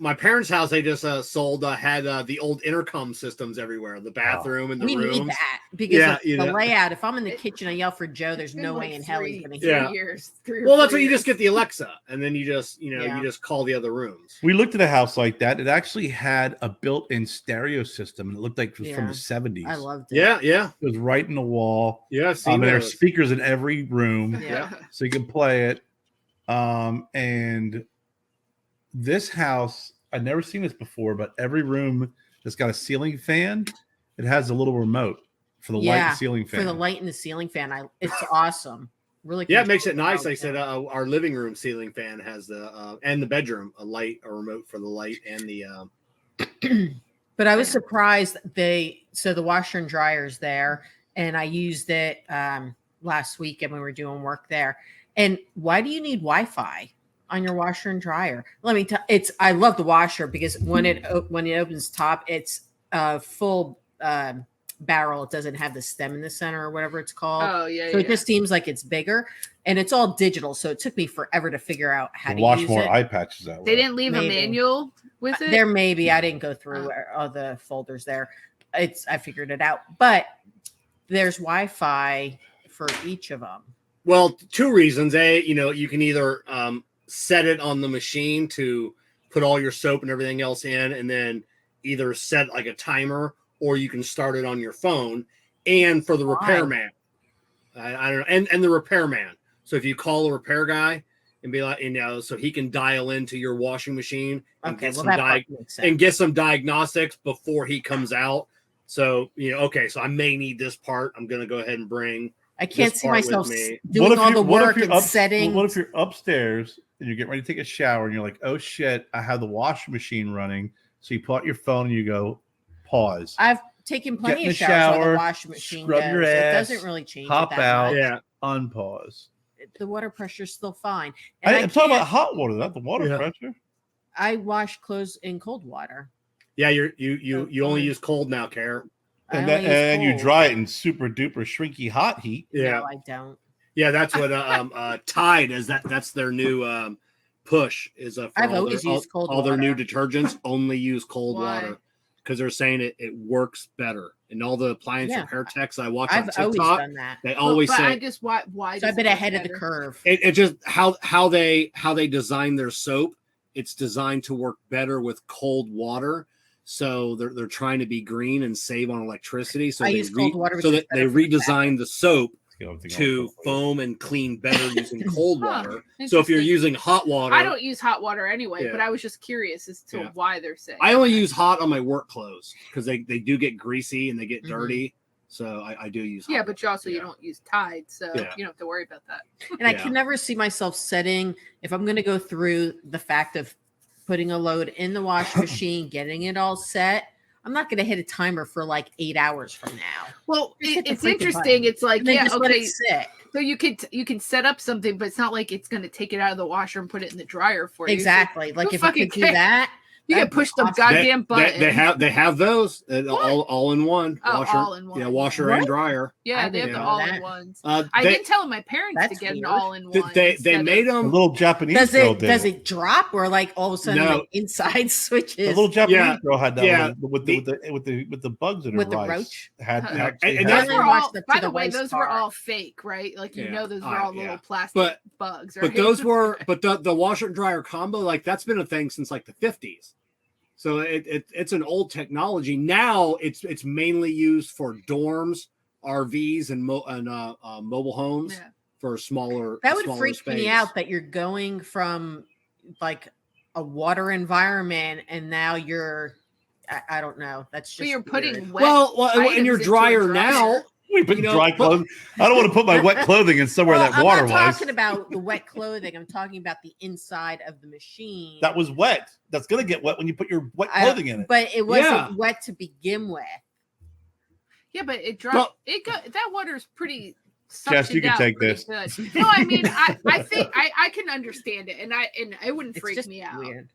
My parents' house, they just sold had the old intercom systems everywhere, the bathroom and the rooms. We need that because the layout. If I'm in the kitchen, I yell for Joe. There's no way in hell he's going to hear. Years, well, that's what you just get the Alexa, and then you just you just call the other rooms. We looked at a house like that. It actually had a built-in stereo system, and it looked like it was from the 70s. I loved it. Yeah. It was right in the wall. Yeah, there's speakers in every room. Yeah, so you can play it. And this house, I've never seen this before, but every room that's got a ceiling fan, it has a little remote for the light and ceiling fan. For the light and the ceiling fan. It's awesome. Really. Yeah, it makes it nice. Like I said, our living room ceiling fan has the and the bedroom a remote for the light and the. But I was surprised the washer and dryer is there, and I used it last weekend when we were doing work there. And why do you need Wi-Fi on your washer and dryer? Let me tell. I love the washer because when it opens top, it's a full barrel. It doesn't have the stem in the center or whatever it's called. Oh yeah. So it just seems like it's bigger, and it's all digital. So it took me forever to figure out how to wash use more it. eye patches out. They didn't leave a manual with it. There maybe I didn't go through all the folders there. I figured it out, but there's Wi-Fi for each of them. Well, 2 reasons. You can either set it on the machine to put all your soap and everything else in, and then either set like a timer, or you can start it on your phone. And for the repairman, I don't know, and the repairman. So if you call a repair guy, and be like, so he can dial into your washing machine and Okay, get well, some that part makes sense. and get some diagnostics before he comes out. So okay, so I may need this part. I'm gonna go ahead and bring. I can't this see part with myself me. doing all the work and setting. What if you're upstairs and you're getting ready to take a shower and you're like, oh shit, I have the washing machine running. So you pull out your phone and you go, pause. I've taken plenty of showers while the washing machine scrub goes. your ass, It doesn't really change. hop it that out, much. unpause. The water pressure's still fine. And I'm talking about hot water, not the water pressure. I wash clothes in cold water. Yeah, you only use cold now, Kerr. And you dry it in super duper shrinky hot heat. Yeah, no, I don't. Yeah, that's what Tide is. That's their new push is for I've always used cold all water. their new detergents only use cold water because they're saying it works better. And all the appliance repair techs I watch on TikTok, always done that. They always say. I just why? So I've been ahead of the curve. It just how they design their soap. It's designed to work better with cold water. So they're trying to be green and save on electricity. So they redesign the soap to foam and clean better using cold water. So if you're using hot water, I don't use hot water anyway. But I was just curious as to why they're saying. I only use hot on my work clothes because they do get greasy and they get dirty. So I do use. Yeah, but you also you don't use Tide, so you don't have to worry about that. And I can never see myself setting if I'm going to go through the fact of putting a load in the washing machine, getting it all set. I'm not going to hit a timer for like 8 hours from now. Well, it's interesting. It's like, let it sit. So you can set up something, but it's not like it's going to take it out of the washer and put it in the dryer for you. Exactly. So like if you could do that, you can push the goddamn button. They have those all in one. Washer, all in one. Yeah, washer and dryer. Yeah, they have the all in ones. I did tell my parents to get an all in one. They made them a little Japanese. Does it drop or like all of a sudden the inside switches? The little Japanese girl had that with the bugs in her with the rice. roach. And that's were all. By the way, those were all fake, right? Like those were all little plastic bugs. But those were the washer and dryer combo, like that's been a thing since like the 50s. So it's an old technology. Now it's mainly used for dorms, RVs, and mobile homes for smaller. That would freak me out that you're going from like a water environment and now you're, I don't know. That's just. But you're putting well, in your dryer now. We put dry clothing. I don't want to put my wet clothing in somewhere that water was. I'm not talking about the wet clothing. I'm talking about the inside of the machine. That was wet. That's going to get wet when you put your wet clothing in it. But it wasn't wet to begin with. Yeah, but it dried. That water is pretty. Jess, you can take this. Good. No, I mean, I think I can understand it, and it wouldn't freak me out. Weird.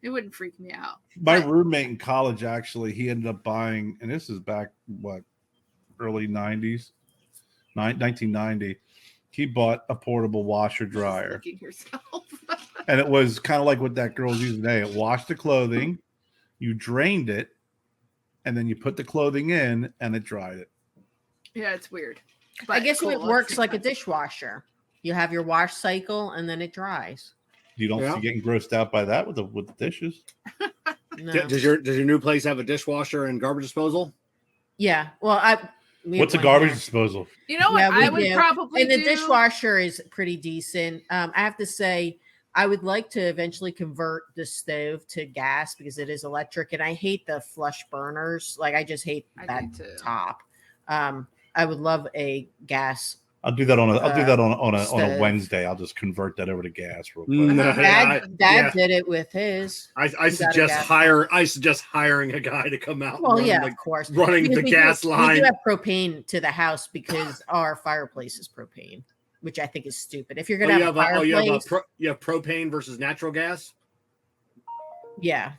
It wouldn't freak me out. My roommate in college, actually, he ended up buying, and this is back early 90s, 1990. He bought a portable washer dryer. And it was kind of like what that girl's using today. It washed the clothing, you drained it, and then you put the clothing in and it dried it. Yeah, it's weird. But I guess it works like a dishwasher. You have your wash cycle and then it dries. You don't see getting grossed out by that with the dishes. No. Does your new place have a dishwasher and garbage disposal? Yeah. Well, what's a garbage disposal? You know what? I would probably and the dishwasher is pretty decent. I have to say, I would like to eventually convert the stove to gas because it is electric, and I hate the flush burners. Like I just hate that top. I would love a gas. I'll do that on a Wednesday. I'll just convert that over to gas real quick. Dad did it with his. I suggest hiring a guy to come out. Well, yeah, of course, running the gas line. We do have propane to the house because our fireplace is propane, which I think is stupid. If you're gonna have a fireplace, you have propane versus natural gas. Yeah.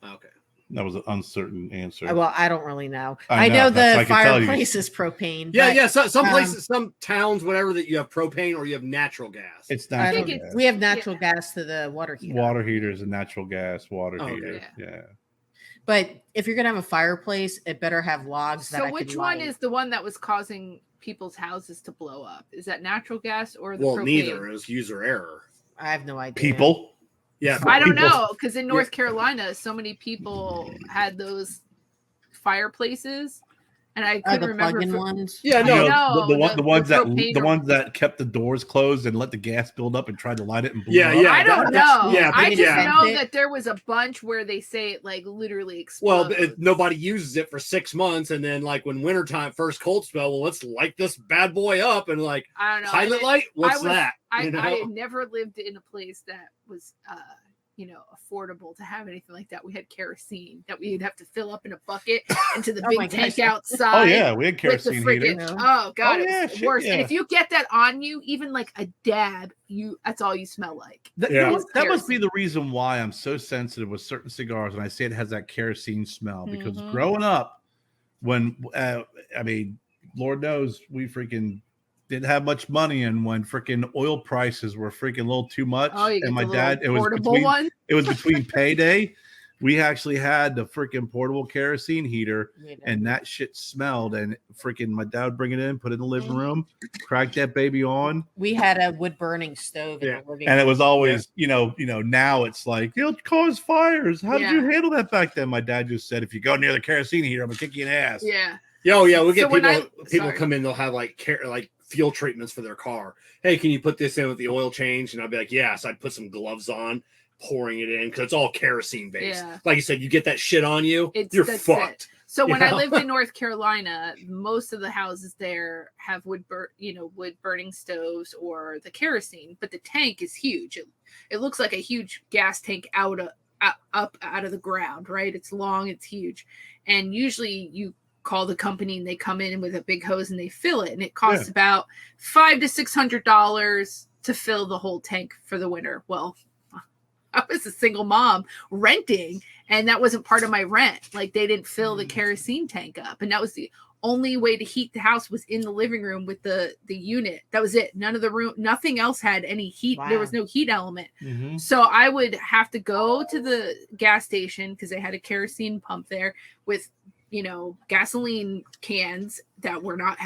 Okay. That was an uncertain answer. Well, I don't really know. I know the fireplace is propane. Yeah. Some places, some towns, whatever, that you have propane or you have natural gas. It's natural gas. We have natural gas to the water heater. Water heaters and natural gas water heater. Yeah. But if you're gonna have a fireplace, it better have logs. So which one is the one that was causing people's houses to blow up? Is that natural gas or the propane? Neither. Is user error. I have no idea. People. Yeah, I don't know, because in North Carolina, so many people had those fireplaces, and I couldn't The remember. plug-in ones. Yeah, You know, No, the ones that propane the or- ones that kept the doors closed and let the gas build up and tried to light it and blew Yeah, up. yeah. I don't that- know. yeah, I but- just yeah. know that there was a bunch where they say it like literally explodes. Well, nobody uses it for 6 months, and then like when wintertime first cold spell, well, let's light this bad boy up and like I don't know. pilot light. What's that? I You know? had never lived in a place that was affordable to have anything like that. We had kerosene that we'd have to fill up in a bucket into the Oh my big tank gosh. outside. Oh yeah, we had With the kerosene freaking, heaters. oh god, Oh, it yeah, was the shit, worst. And yeah. if you get that on you, even like a dab, that's all you smell like. Yeah. That must be the reason why I'm so sensitive with certain cigars when I say it has that kerosene smell. Because Mhm. growing up, when I mean, Lord knows we freaking didn't have much money, and when freaking oil prices were freaking a little too much, Oh, you get and my the dad, little portable one. it was between payday. We actually had the freaking portable kerosene heater, and that shit smelled. And freaking my dad would bring it in, put it in the living room, crack that baby on. We had a wood burning stove in Yeah. the living And it room. was always, now it's like, it'll cause fires. How did you Yeah. handle that back then? My dad just said, if you go near the kerosene heater, I'm gonna kick you in the ass. Yeah. Oh yeah, we get So when people sorry. come in. They'll have like fuel treatments for their car. Hey, can you put this in with the oil change? And I'd be like, yes. I'd put some gloves on, pouring it in because it's all kerosene based. Yeah. Like you said, you get that shit on you, you're That's fucked. it. So when I Yeah. lived in North Carolina, most of the houses there have wood burning stoves or the kerosene, but the tank is huge. It looks like a huge gas tank up out of the ground, right? It's long, it's huge, and usually you call the company and they come in with a big hose and they fill it, and it costs about $500 to $600 to fill the whole tank for the winter. Well, I was a single mom renting, and that wasn't part of my rent. Like they didn't fill the kerosene tank up, and that was the only way to heat the house was in the living room with the unit. That was it. Nothing else had any heat. Wow. There was no heat element. Mhm. So I would have to go to the gas station because they had a kerosene pump there with gasoline cans that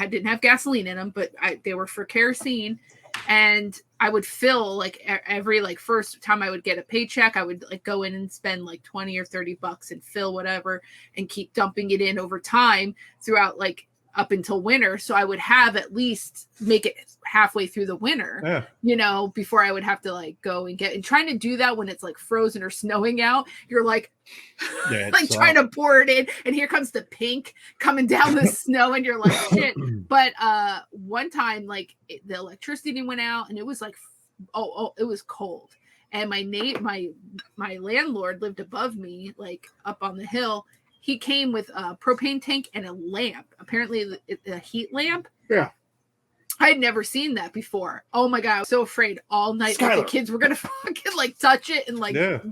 didn't have gasoline in them, but they were for kerosene. And I would fill like every first time I would get a paycheck, I would go in and spend like $20 or $30 and fill whatever and keep dumping it in over time throughout up until winter. So I would have at least make it halfway through the winter, before I would have to go and trying to do that when it's frozen or snowing out. You're trying to pour it in, and here comes the pink coming down the snow, and you're like, shit. But one time, the electricity went out, and it was it was cold. And my landlord lived above me, up on the hill. He came with a propane tank and a lamp, apparently a heat lamp. Yeah. I had never seen that before. Oh my God. I was so afraid all night that the kids were going to fucking touch it and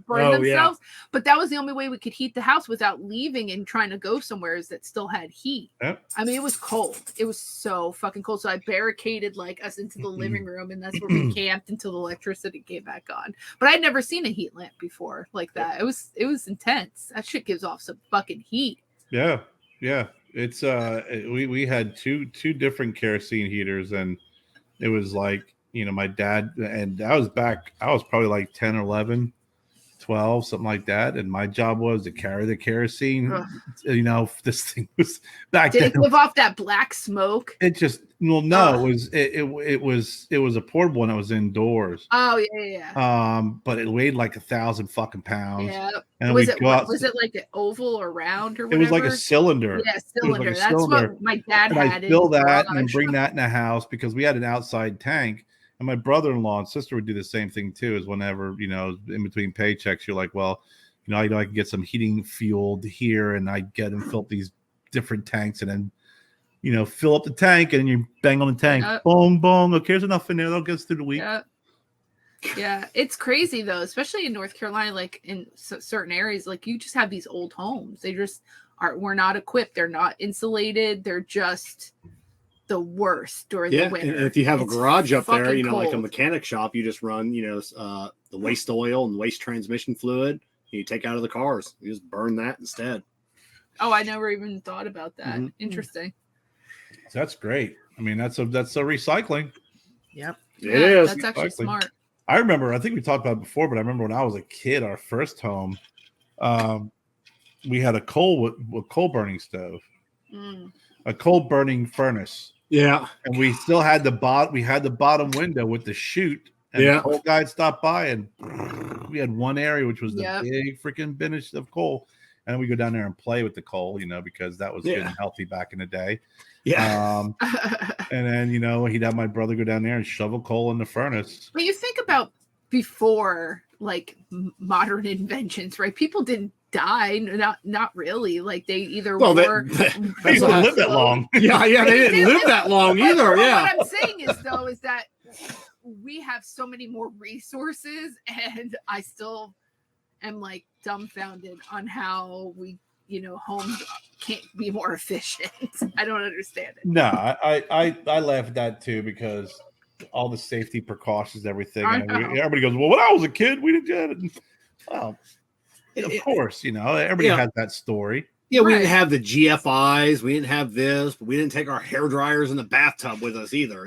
burn themselves. Yeah. But that was the only way we could heat the house without leaving and trying to go somewhere that still had heat. Yep. I mean, it was cold. It was so fucking cold. So I barricaded us into the living room, and that's where we camped until the electricity came back on. But I'd never seen a heat lamp before like that. It was intense. That shit gives off some fucking heat. Yeah. Yeah. It's we had two different kerosene heaters, and it was my dad, and I was probably 10 or 11, 12, something like that, and my job was to carry the kerosene. Ugh. This thing was back Did then. it give off that black smoke? It just it was a portable one that was indoors. Oh yeah. But it weighed 1,000 fucking pounds. Yeah. And was it an oval or round or whatever? It was like a cylinder. Yeah, cylinder. That's cylinder. what my dad and had. I fill that and then bring that in the house because we had an outside tank. And my brother-in-law and sister would do the same thing too. Is whenever in between paychecks, you're like, well, I can get some heating fuel here, and I get and fill up these different tanks, and then fill up the tank, and then you bang on the tank, boom, boom. Okay, there's enough in there. That'll get us through the week. Yeah, it's crazy though, especially in North Carolina, in certain areas. You just have these old homes. They just we're not equipped. They're not insulated. They're just the worst during the winter. And if you have a garage up there, cold. like a mechanic shop, you just run, the waste oil and waste transmission fluid. You take out of the cars. You just burn that instead. Oh, I never even thought about that. Mm-hmm. Interesting. That's great. I mean, that's a recycling. Yep. It is. That's actually smart. I remember, I think we talked about it before, but I remember when I was a kid, our first home, we had a coal burning stove. a coal burning furnace. Yeah. And we still had the bottom window with the chute. And the coal guy stopped by, and we had one area which was the big freaking finish of coal. And then we go down there and play with the coal, because that was good and healthy back in the day. Yeah. And then, he'd have my brother go down there and shovel coal in the furnace. When you think about before, like modern inventions, right? People didn't die, not really. Like they either they didn't live that long. Yeah, they didn't live that long either. Yeah. What I'm saying is that we have so many more resources, and I still am like dumbfounded on how we, homes can't be more efficient. I don't understand it. No, I laugh at that too, because all the safety precautions, everything. And everybody goes, well, when I was a kid, we didn't get it. Well, of course, everybody has that story. Yeah, we didn't have the GFIs, we didn't have this, but we didn't take our hair dryers in the bathtub with us either,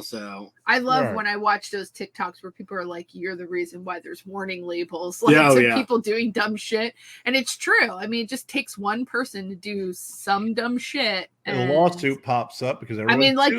so. I love when I watch those TikToks where people are like, you're the reason why there's warning labels, like people doing dumb shit. And it's true. I mean, it just takes one person to do some dumb shit. And a lawsuit pops up because like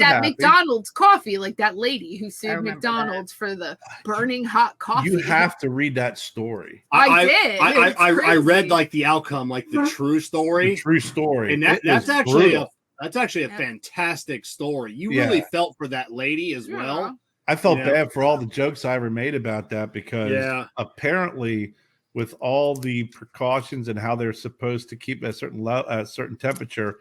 that happy. McDonald's coffee, like that lady who sued McDonald's for the burning hot coffee. You have to read that story. I did. I read like the outcome, like the true story. The true story. And that's actually a fantastic story. You really felt for that lady as well. I felt bad for all the jokes I ever made about that, because apparently with all the precautions and how they're supposed to keep a certain temperature,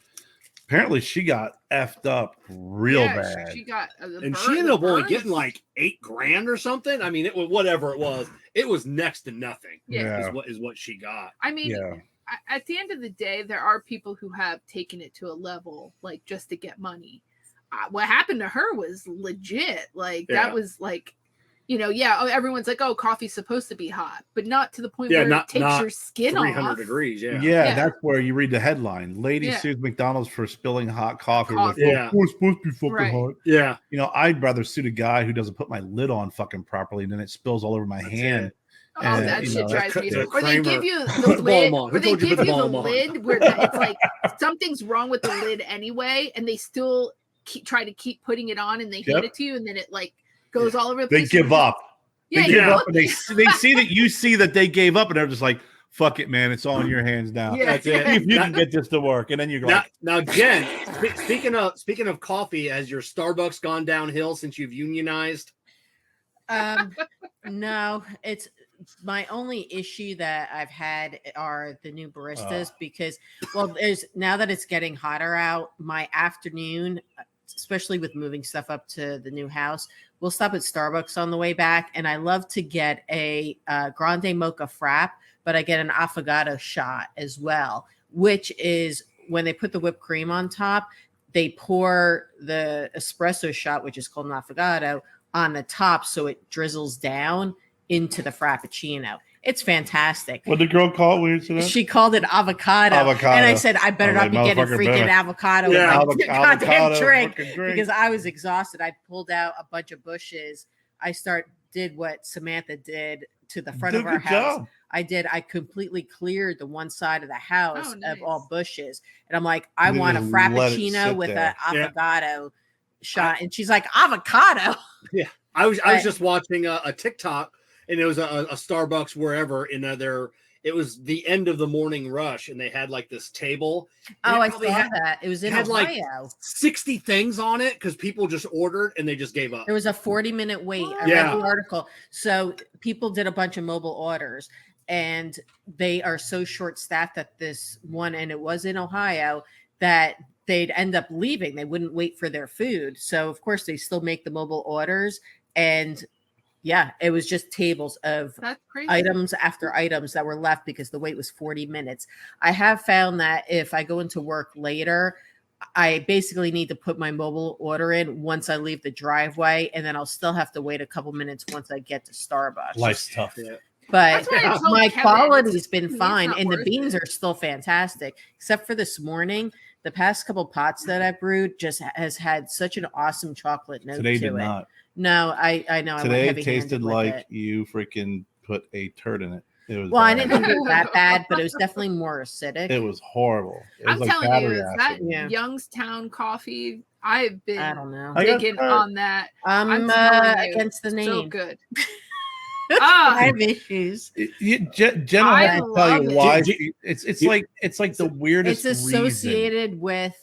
apparently she got effed up real bad. She got she ended up only getting like $8,000 or something. I mean, it was whatever it was. It was next to nothing. Is what she got. I mean, at the end of the day, there are people who have taken it to a level like just to get money. What happened to her was legit. Like that was like, everyone's like, oh, coffee's supposed to be hot, but not to the point where it takes your skin 300 off. degrees. Yeah, that's where you read the headline. Lady sues McDonald's for spilling hot coffee. It's supposed to be fucking hot. Yeah. I'd rather sue the guy who doesn't put my lid on fucking properly, and then it spills all over my hand. That shit drives me. Or they give you the lid. Or they give you the lid where it's like something's wrong with the lid anyway, and they still try to keep putting it on, and they hand it to you, and then it like goes all over the place. They give up. They give up, and they see that you see that they gave up, and they're just like, "Fuck it, man! It's all in your hands now. That's it. If you can get this to work." And then you're like, "Now, Jen, speaking of coffee, has your Starbucks gone downhill since you've unionized?" No, it's my only issue that I've had are the new baristas because, now that it's getting hotter out, my afternoon, especially with moving stuff up to the new house, we'll stop at Starbucks on the way back. And I love to get a grande mocha frap, but I get an affogato shot as well, which is when they put the whipped cream on top, they pour the espresso shot, which is called an affogato, on the top so it drizzles down into the frappuccino. It's fantastic. What did the girl call it when you said that? She called it avocado. And I said, I better not be getting freaking avocado in my goddamn drink because I was exhausted. I pulled out a bunch of bushes. I did what Samantha did to the front of our house. I completely cleared the one side of the house of all bushes. And I'm like, I want a frappuccino with an avocado shot. And she's like, avocado? Yeah. I was just watching a TikTok, and it was a Starbucks wherever in it was the end of the morning rush, and they had like this table. I saw that. It was in Ohio. Like 60 things on it because people just ordered and they just gave up. There was a 40-minute wait. I read the article. So people did a bunch of mobile orders, and they are so short-staffed at this one, and it was in Ohio, that they'd end up leaving. They wouldn't wait for their food. So, of course, they still make the mobile orders. And it was just tables of items after items that were left because the wait was 40 minutes. I have found that if I go into work later, I basically need to put my mobile order in once I leave the driveway, and then I'll still have to wait a couple minutes once I get to Starbucks. Life's tough. Yeah. But my quality's been fine, and the beans are still fantastic, except for this morning. The past couple pots that I brewed just has had such an awesome chocolate note Today to did it. Not. No, I know. Today it tasted like you freaking put a turd in it. It was Well, I bad. didn't think it was that bad, but it was definitely more acidic. It was horrible. It was I'm like telling you, battery is that acid. Yeah. Youngstown coffee? I've been I don't know. I got digging tired. on that. I'm telling you, against the So name. good. I have issues. Jen will I have to tell you love it. why. Do- It's like the weirdest. It's reason. associated with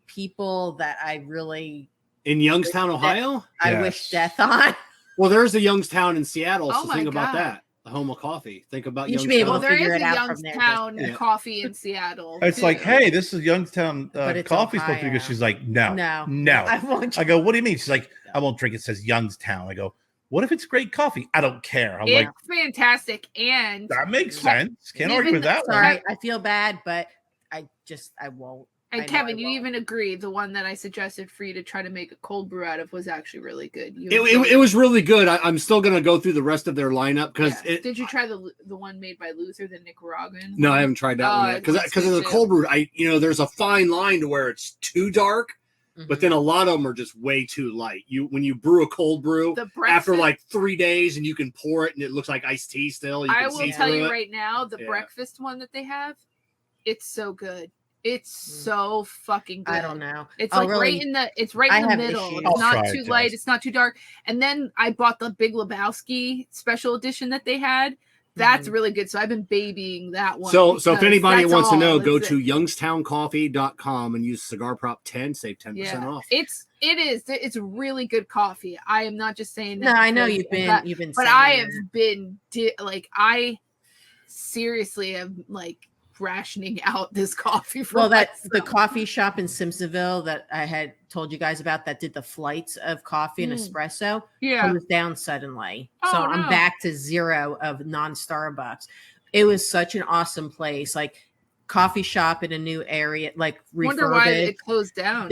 people that I really In Youngstown, Ohio? I Yes. wish death on. Well, there's a Youngstown in Seattle, Oh so my think about God. that. The home of coffee. Think about You should Youngstown. be able Well, to there figure is it a out from there, Youngstown Yeah. coffee in Seattle. It's too. like, hey, this is Youngstown But it's coffee supposed to be good. Ohio. She's like, no. I won't. I go, what do you mean? She's like, I won't drink it. It says Youngstown. I go, what if it's great coffee? I don't care. I'm It's like, fantastic, and that makes sense. Can't Even- argue with that. Sorry, One. I feel bad, but I won't. I know Kevin, I you won't. even agree the one that I suggested for you to try to make a cold brew out of was actually really good. It was really good. I'm still going to go through the rest of their lineup because Did you try the one made by Luther, the Nicaraguan? No, I haven't tried that one yet because it's as a good cold too. brew, there's a fine line to where it's too dark, but then a lot of them are just way too light. When you brew a cold brew The after breakfast- like 3 days and you can pour it and it looks like iced tea still. You I can will see tell through you it. right now, the Yeah. breakfast one that they have, it's so good. It's so fucking good. I don't know. It's I'll like really- right in the I middle. have It's issues. I'll not try too it, light. Jess. It's not too dark. And then I bought the Big Lebowski special edition that they had. That's really good. So I've been babying that one. So if because anybody that's wants to all. know, go It's- to youngstowncoffee.com and use Cigarprop 10, save 10% yeah. off. It's really good coffee. I am not just saying No, that. I know because you've of that, been but saying I that. have been I seriously am like rationing out this coffee for the myself. coffee shop in Simpsonville that I had told you guys about that did the flights of coffee and espresso Yeah. closed down suddenly. Oh, So I'm no. back to zero of non-Starbucks. It was such an awesome place, like coffee shop in a new area, like Wonder why refurbished. it closed down.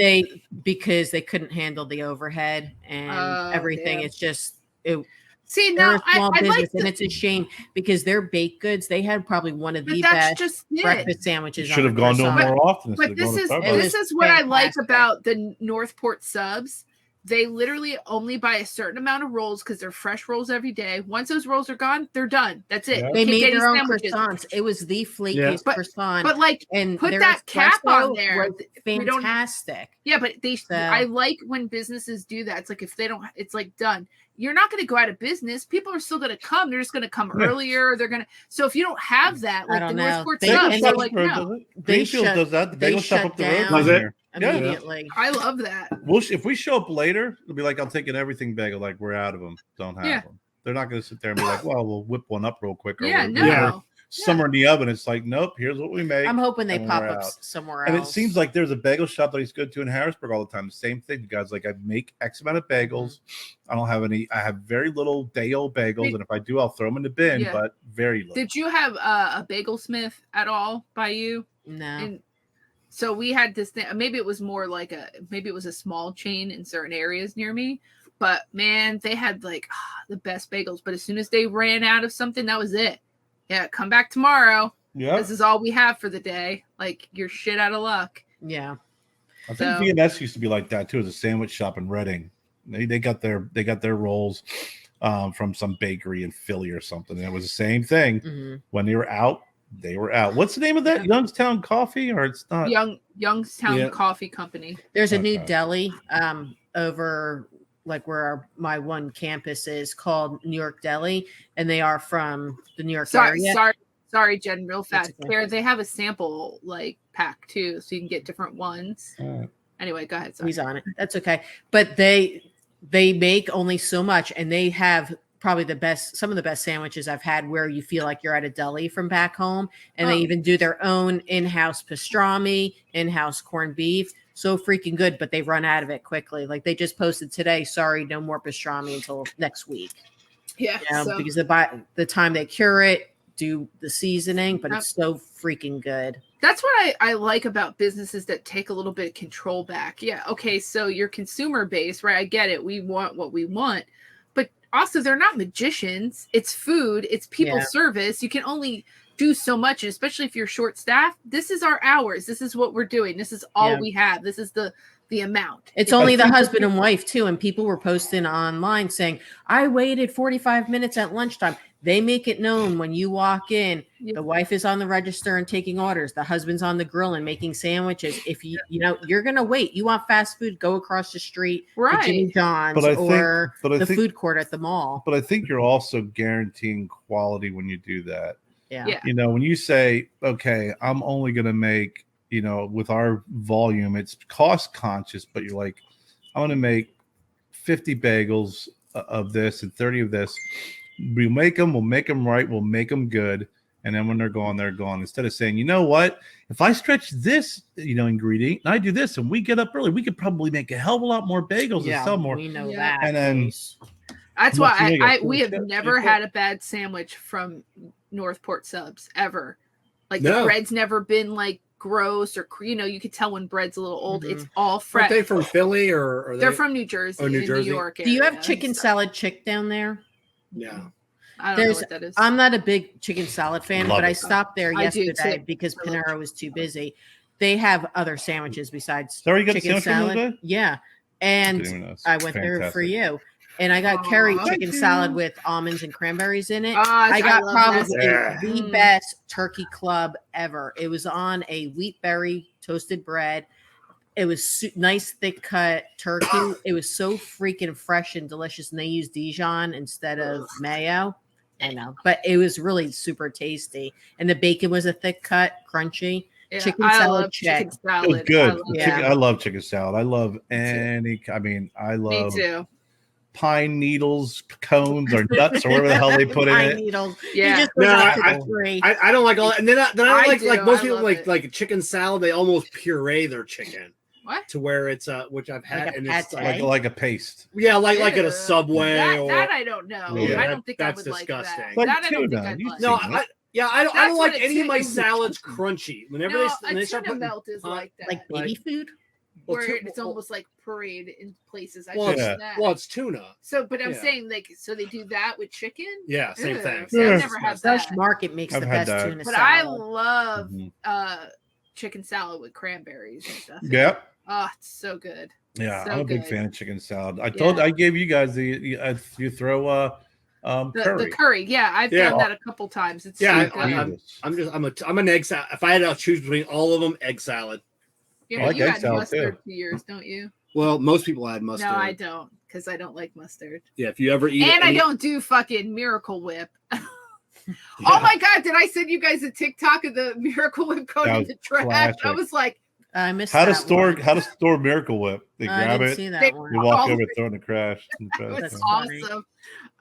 Because they couldn't handle the overhead and Oh, everything. damn. It's just they're See, a now small I business, like and it's a shame because their baked goods. They had probably one of but the that's best just it. breakfast You sandwiches. should have gone to them croissant. more often. But instead of this going to is Starbucks. this is what I like fantastic. about the Northport subs. They literally only buy a certain amount of rolls because they're fresh rolls every day. Once those rolls are gone, they're done. That's it. Yeah. You They can't made get their any own sandwiches. croissants. It was the flakiest Yeah. croissant. But like, and put their that cap on espresso there. was We don't- fantastic. yeah, but So- I like when businesses do that. It's like if they don't, it's like done. You're not going to go out of business. People are still going to come. They're just going to come Yeah. earlier. They're going to. So if you don't have that, I like the don't know. Northport They- Bagel subs, and they're Shop like, does no. it. They Greenfield shut- does that. The they bagel shop shut up the road. down. from Does it? here. Yeah. Immediately. I love that. If we show up later, it'll be like I'm taking everything bagel. Like we're out of them. Don't have Yeah. them. They're not going to sit there and be like, "Well, we'll whip one up real quick." Or Yeah, we're- no. Yeah. somewhere in the oven. It's like, nope. Here's what we make. I'm hoping they and pop we're up out. somewhere And else. it seems like there's a bagel shop that he's good to in Harrisburg all the time. The same thing. The guy's like, I make X amount of bagels. I don't have any. I have very little day-old bagels, and if I do, I'll throw them in the bin. Yeah. But very little. Did you have a bagel smith at all by you? no. And so we had this thing. Maybe it was more like maybe it was a small chain in certain areas near me. But man, they had like the best bagels. But as soon as they ran out of something, that was it. Yeah, come back tomorrow. Yeah, This is all we have for the day. Like you're shit out of luck. Yeah. I think so- V&S used to be like that too. As a sandwich shop in Reading, they got their rolls from some bakery in Philly or something. And it was the same thing. Mhm. When they were out, they were out. What's the name of that? Youngstown Coffee, or it's not? Youngstown Yeah. Coffee Company. There's a new Okay. deli over like where my one campus is called New York Deli, and they are from the New York area. Sorry, Jen, real fast. okay. There, they have a sample like pack too, so you can get different ones. Anyway, go ahead. Sorry. He's on it. That's okay. But they make only so much, and they have probably some of the best sandwiches I've had where you feel like you're at a deli from back home. And they Oh. even do their own in-house pastrami, in-house corned beef. So freaking good, but they run out of it quickly. Like they just posted today, sorry, no more pastrami until next week. Yeah, You know, so- because the time they cure it, do the seasoning, but it's so freaking good. That's what I like about businesses that take a little bit of control back. Yeah. Okay. So your consumer base, right? I get it. We want what we want, but also they're not magicians. It's food. It's people Yeah. service. You can only do so much. And especially if you're short staffed, this is our hours. This is what we're doing. This is all Yeah. we have. This is the the amount. It's only the husband and wife too, and people were posting online saying, "I waited 45 minutes at lunchtime." They make it known when you walk in, the wife is on the register and taking orders. The husband's on the grill and making sandwiches. If you're gonna wait, you want fast food, go across the street to Jimmy John's or the food court at the mall. But I think you're also guaranteeing quality when you do that. Yeah. When you say, okay, I'm only gonna make, with our volume, it's cost conscious, but you're like, I'm going to make 50 bagels of this and 30 of this. We'll make them right. We'll make them good. And then when they're gone, they're gone. Instead of saying, you know what, if I stretch this, ingredient and I do this and we get up early, we could probably make a hell of a lot more bagels and sell more. We know that. And then that's why we have never had a bad sandwich from Northport Subs ever. Like the bread's never been like gross or you could tell when bread's a little old. It's all fresh. Are they from Philly or they're from New Jersey? New Jersey? New York area. Do you have chicken salad chick down there? No. I don't know what that is. I'm not a big chicken salad fan, but I stopped there yesterday because Panera was too busy. They have other sandwiches besides chicken salad. Yeah. And I went there for you. And I got curry chicken salad with almonds and cranberries in it. I got probably the best turkey club ever. It was on a wheat berry toasted bread. It was nice, thick cut turkey. It was so freaking fresh and delicious. And they used Dijon instead of mayo. I know, but it was really super tasty. And the bacon was a thick cut, crunchy. Yeah, chicken salad check. Chicken salad. Good. I love chicken salad. I love I love. Me too. Pine needles, cones, or nuts, or whatever the hell they put in it. Needles. Yeah. I don't like all that. And then I don't like most people like a chicken salad. They almost puree their chicken. What? To where it's which I've had, like and it's like a paste. Yeah, like at a Subway. That I don't know. Yeah, I don't think that's I would disgusting. like that. I don't think I'd like. No, I don't like any of my salads crunchy. Whenever they start putting melt is like that, like baby food. Where it's almost like parade in places. Well, it's tuna. So, but I'm saying so they do that with chicken. Yeah, same thing. See, I've never had that. Fresh Market makes the best tuna salad. But I love chicken salad with cranberries and stuff. Yep. Oh, it's so good. Yeah, so I'm a big fan of chicken salad. I gave you guys you throw curry. The curry. Yeah, I've done that a couple times. It's I'm an egg salad. If I had to choose between all of them, egg salad. Yeah, like you add mustard to yours, don't you? Well, most people add mustard. No, I don't, because I don't like mustard. Yeah, if you ever eat and I don't do fucking Miracle Whip. Oh my god, did I send you guys a TikTok of the Miracle Whip going in the trash? Classic. I was like, I missed how to store Miracle Whip. They grab it. You walk over, throw it in the trash. That's awesome.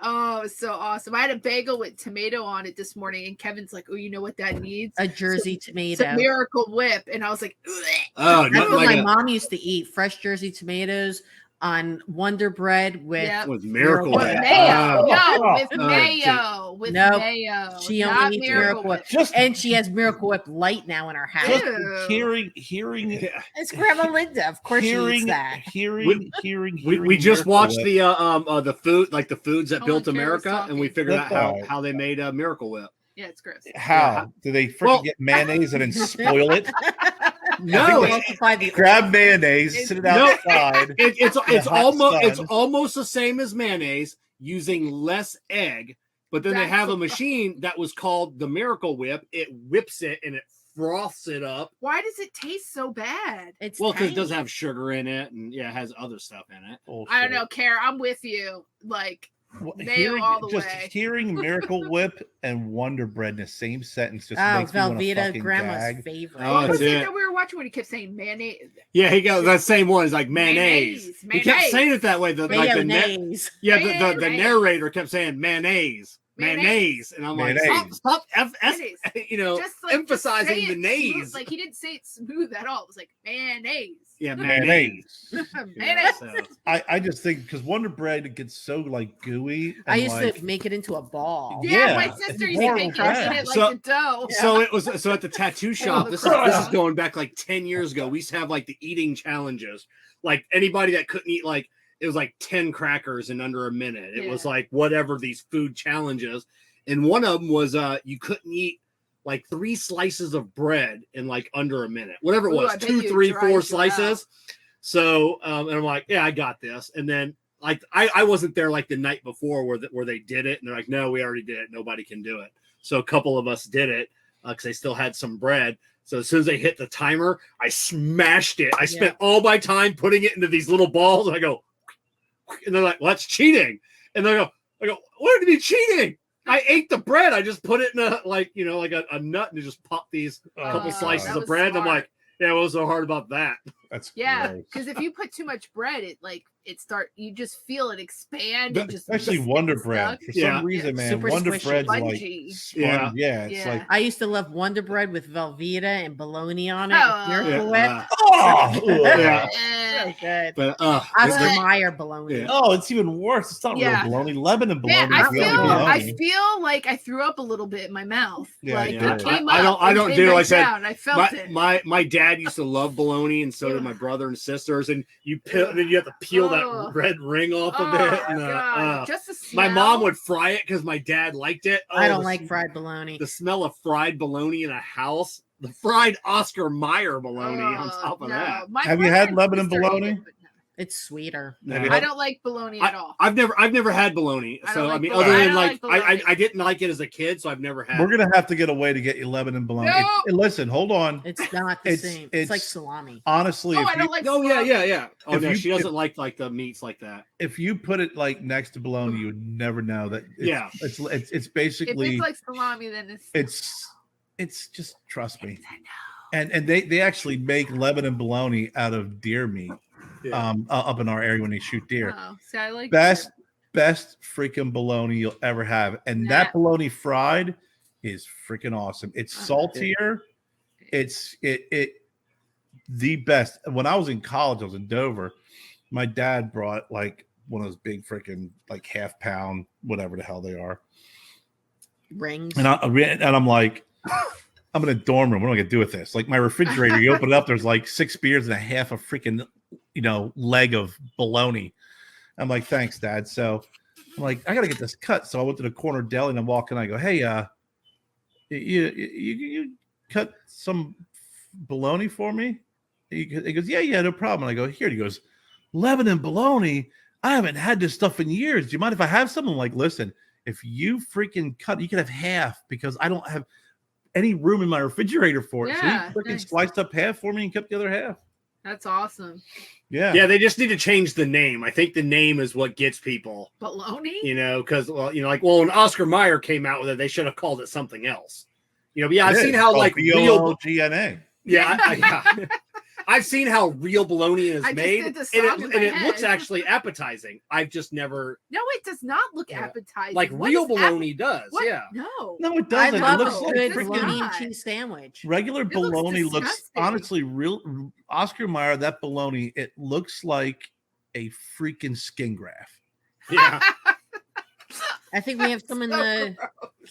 Oh, it's so awesome. I had a bagel with tomato on it this morning, and Kevin's like, "Oh, you know what that needs? A Jersey tomato. It's a Miracle Whip." And I was like, ugh. "Oh, that's what my mom used to eat: fresh Jersey tomatoes on Wonder Bread with Miracle Whip. With mayo. Mayo. With mayo. She only eats Miracle Whip. And she has Miracle Whip Light now in her house. Hearing. It's Grandma Linda. Of course she eats that. We just watched the food, like the foods that built America, and we figured out how they made a Miracle Whip. Yeah, it's gross. How? Do they freaking get mayonnaise and then spoil it? No, grab mayonnaise, sit it outside. It's almost the same as mayonnaise, using less egg. But then they have a machine that was called the Miracle Whip. It whips it and it froths it up. Why does it taste so bad? Because it does have sugar in it, and it has other stuff in it. I don't know, Kerr. I'm with you. Like. Hearing Miracle Whip and Wonder Bread in the same sentence just makes me want to fucking Grandma's gag. favorite. What was it that we were watching when he kept saying mayonnaise? Yeah, he got that same one. It's like mayonnaise. He kept saying it that way. The narrator kept saying mayonnaise. And I'm like, stop emphasizing the nays. Like he didn't say it smooth at all. It was like mayonnaise. Yeah, mayonnaise. I just think because Wonder Bread gets so like gooey. I used to make it into a ball. Yeah, my sister used to make it like the dough. So it was at the tattoo shop. This is going back like 10 years ago. We used to have like the eating challenges. Like anybody that couldn't eat it was like 10 crackers in under a minute. It was like whatever these food challenges. And one of them was you couldn't eat like 3 slices of bread in like under a minute. Whatever it was, 2, 3, 4 slices. So, and I'm like, yeah, I got this. And then like, I wasn't there like the night before where they did it. And they're like, no, we already did it. Nobody can do it. So a couple of us did it because they still had some bread. So as soon as they hit the timer, I smashed it. I spent all my time putting it into these little balls. And I go, and they're like, well, that's cheating. And I go, what did you cheating? I ate the bread. I just put it in a, like, you know, like a nut and just popped these couple slices of bread. And I'm like, yeah, what was so hard about that? That's because if you put too much bread, you just feel it expand. And just especially Wonder Bread. For some reason, man, super Wonder squishy. Bread's like Spongy. sponge. It's like I used to love Wonder Bread with Velveeta and bologna on it. Oh. Miracle Whip. So good. But Oscar Mayer bologna. oh, it's even worse. It's not real bologna. Lebanon bologna. Yeah, is real bologna. I feel like I threw up a little bit in my mouth. It came up. I don't do. Right I said down. I felt it. My dad used to love bologna, and so did my brother and sisters. And then you have to peel that red ring off of it. And, just the smell. my mom would fry it because my dad liked it. I don't like fried bologna. The smell of fried bologna in a house. The fried Oscar Mayer bologna on top of that. Have you had Lebanon bologna? It's sweeter. I don't like bologna at all. I've never had bologna. So I mean, other than I didn't like it as a kid, so I've never had. We're gonna have to get a way to get you Lebanon bologna. No! Listen, hold on. It's not the same. It's like salami. Honestly, I don't like. Oh yeah. Oh If no, you- she doesn't like the meats like that. if you put it like next to bologna, you would never know that. It's basically. If it's like salami, then It's just trust me. And they actually make Lebanon bologna out of deer meat. Up in our area when they shoot deer. Oh, see, I like best freaking bologna you'll ever have, and that bologna fried is freaking awesome. It's saltier. It's the best. When I was in college, I was in Dover. My dad brought like one of those big freaking like half-pound whatever the hell they are rings, and I'm like, I'm in a dorm room. What am I gonna do with this? Like my refrigerator, you open it up, there's like 6 beers and a half of freaking leg of bologna. I'm like, thanks, Dad. So I'm like, I gotta get this cut. So I went to the corner deli and I'm walking. I go, hey, you cut some bologna for me? He goes, yeah, no problem. And I go, here. He goes, Lebanon bologna. I haven't had this stuff in years. Do you mind if I have some? I'm like, listen, if you freaking cut, you can have half because I don't have any room in my refrigerator for it. So he freaking sliced up half for me and kept the other half. That's awesome. Yeah, they just need to change the name. I think the name is what gets people. Bologna? Because when Oscar Mayer came out with it, they should have called it something else. I've seen how like real GNA. Yeah, I've seen how real bologna is made, and it looks actually appetizing. I've just never. No, it does not look appetizing. Like real bologna does. What? Yeah. No, it doesn't. I love it looks a like good freaking bologna and cheese sandwich. Regular bologna looks disgusting. honestly real. Oscar Mayer, that bologna, it looks like a freaking skin graft. Yeah. I think we have some in the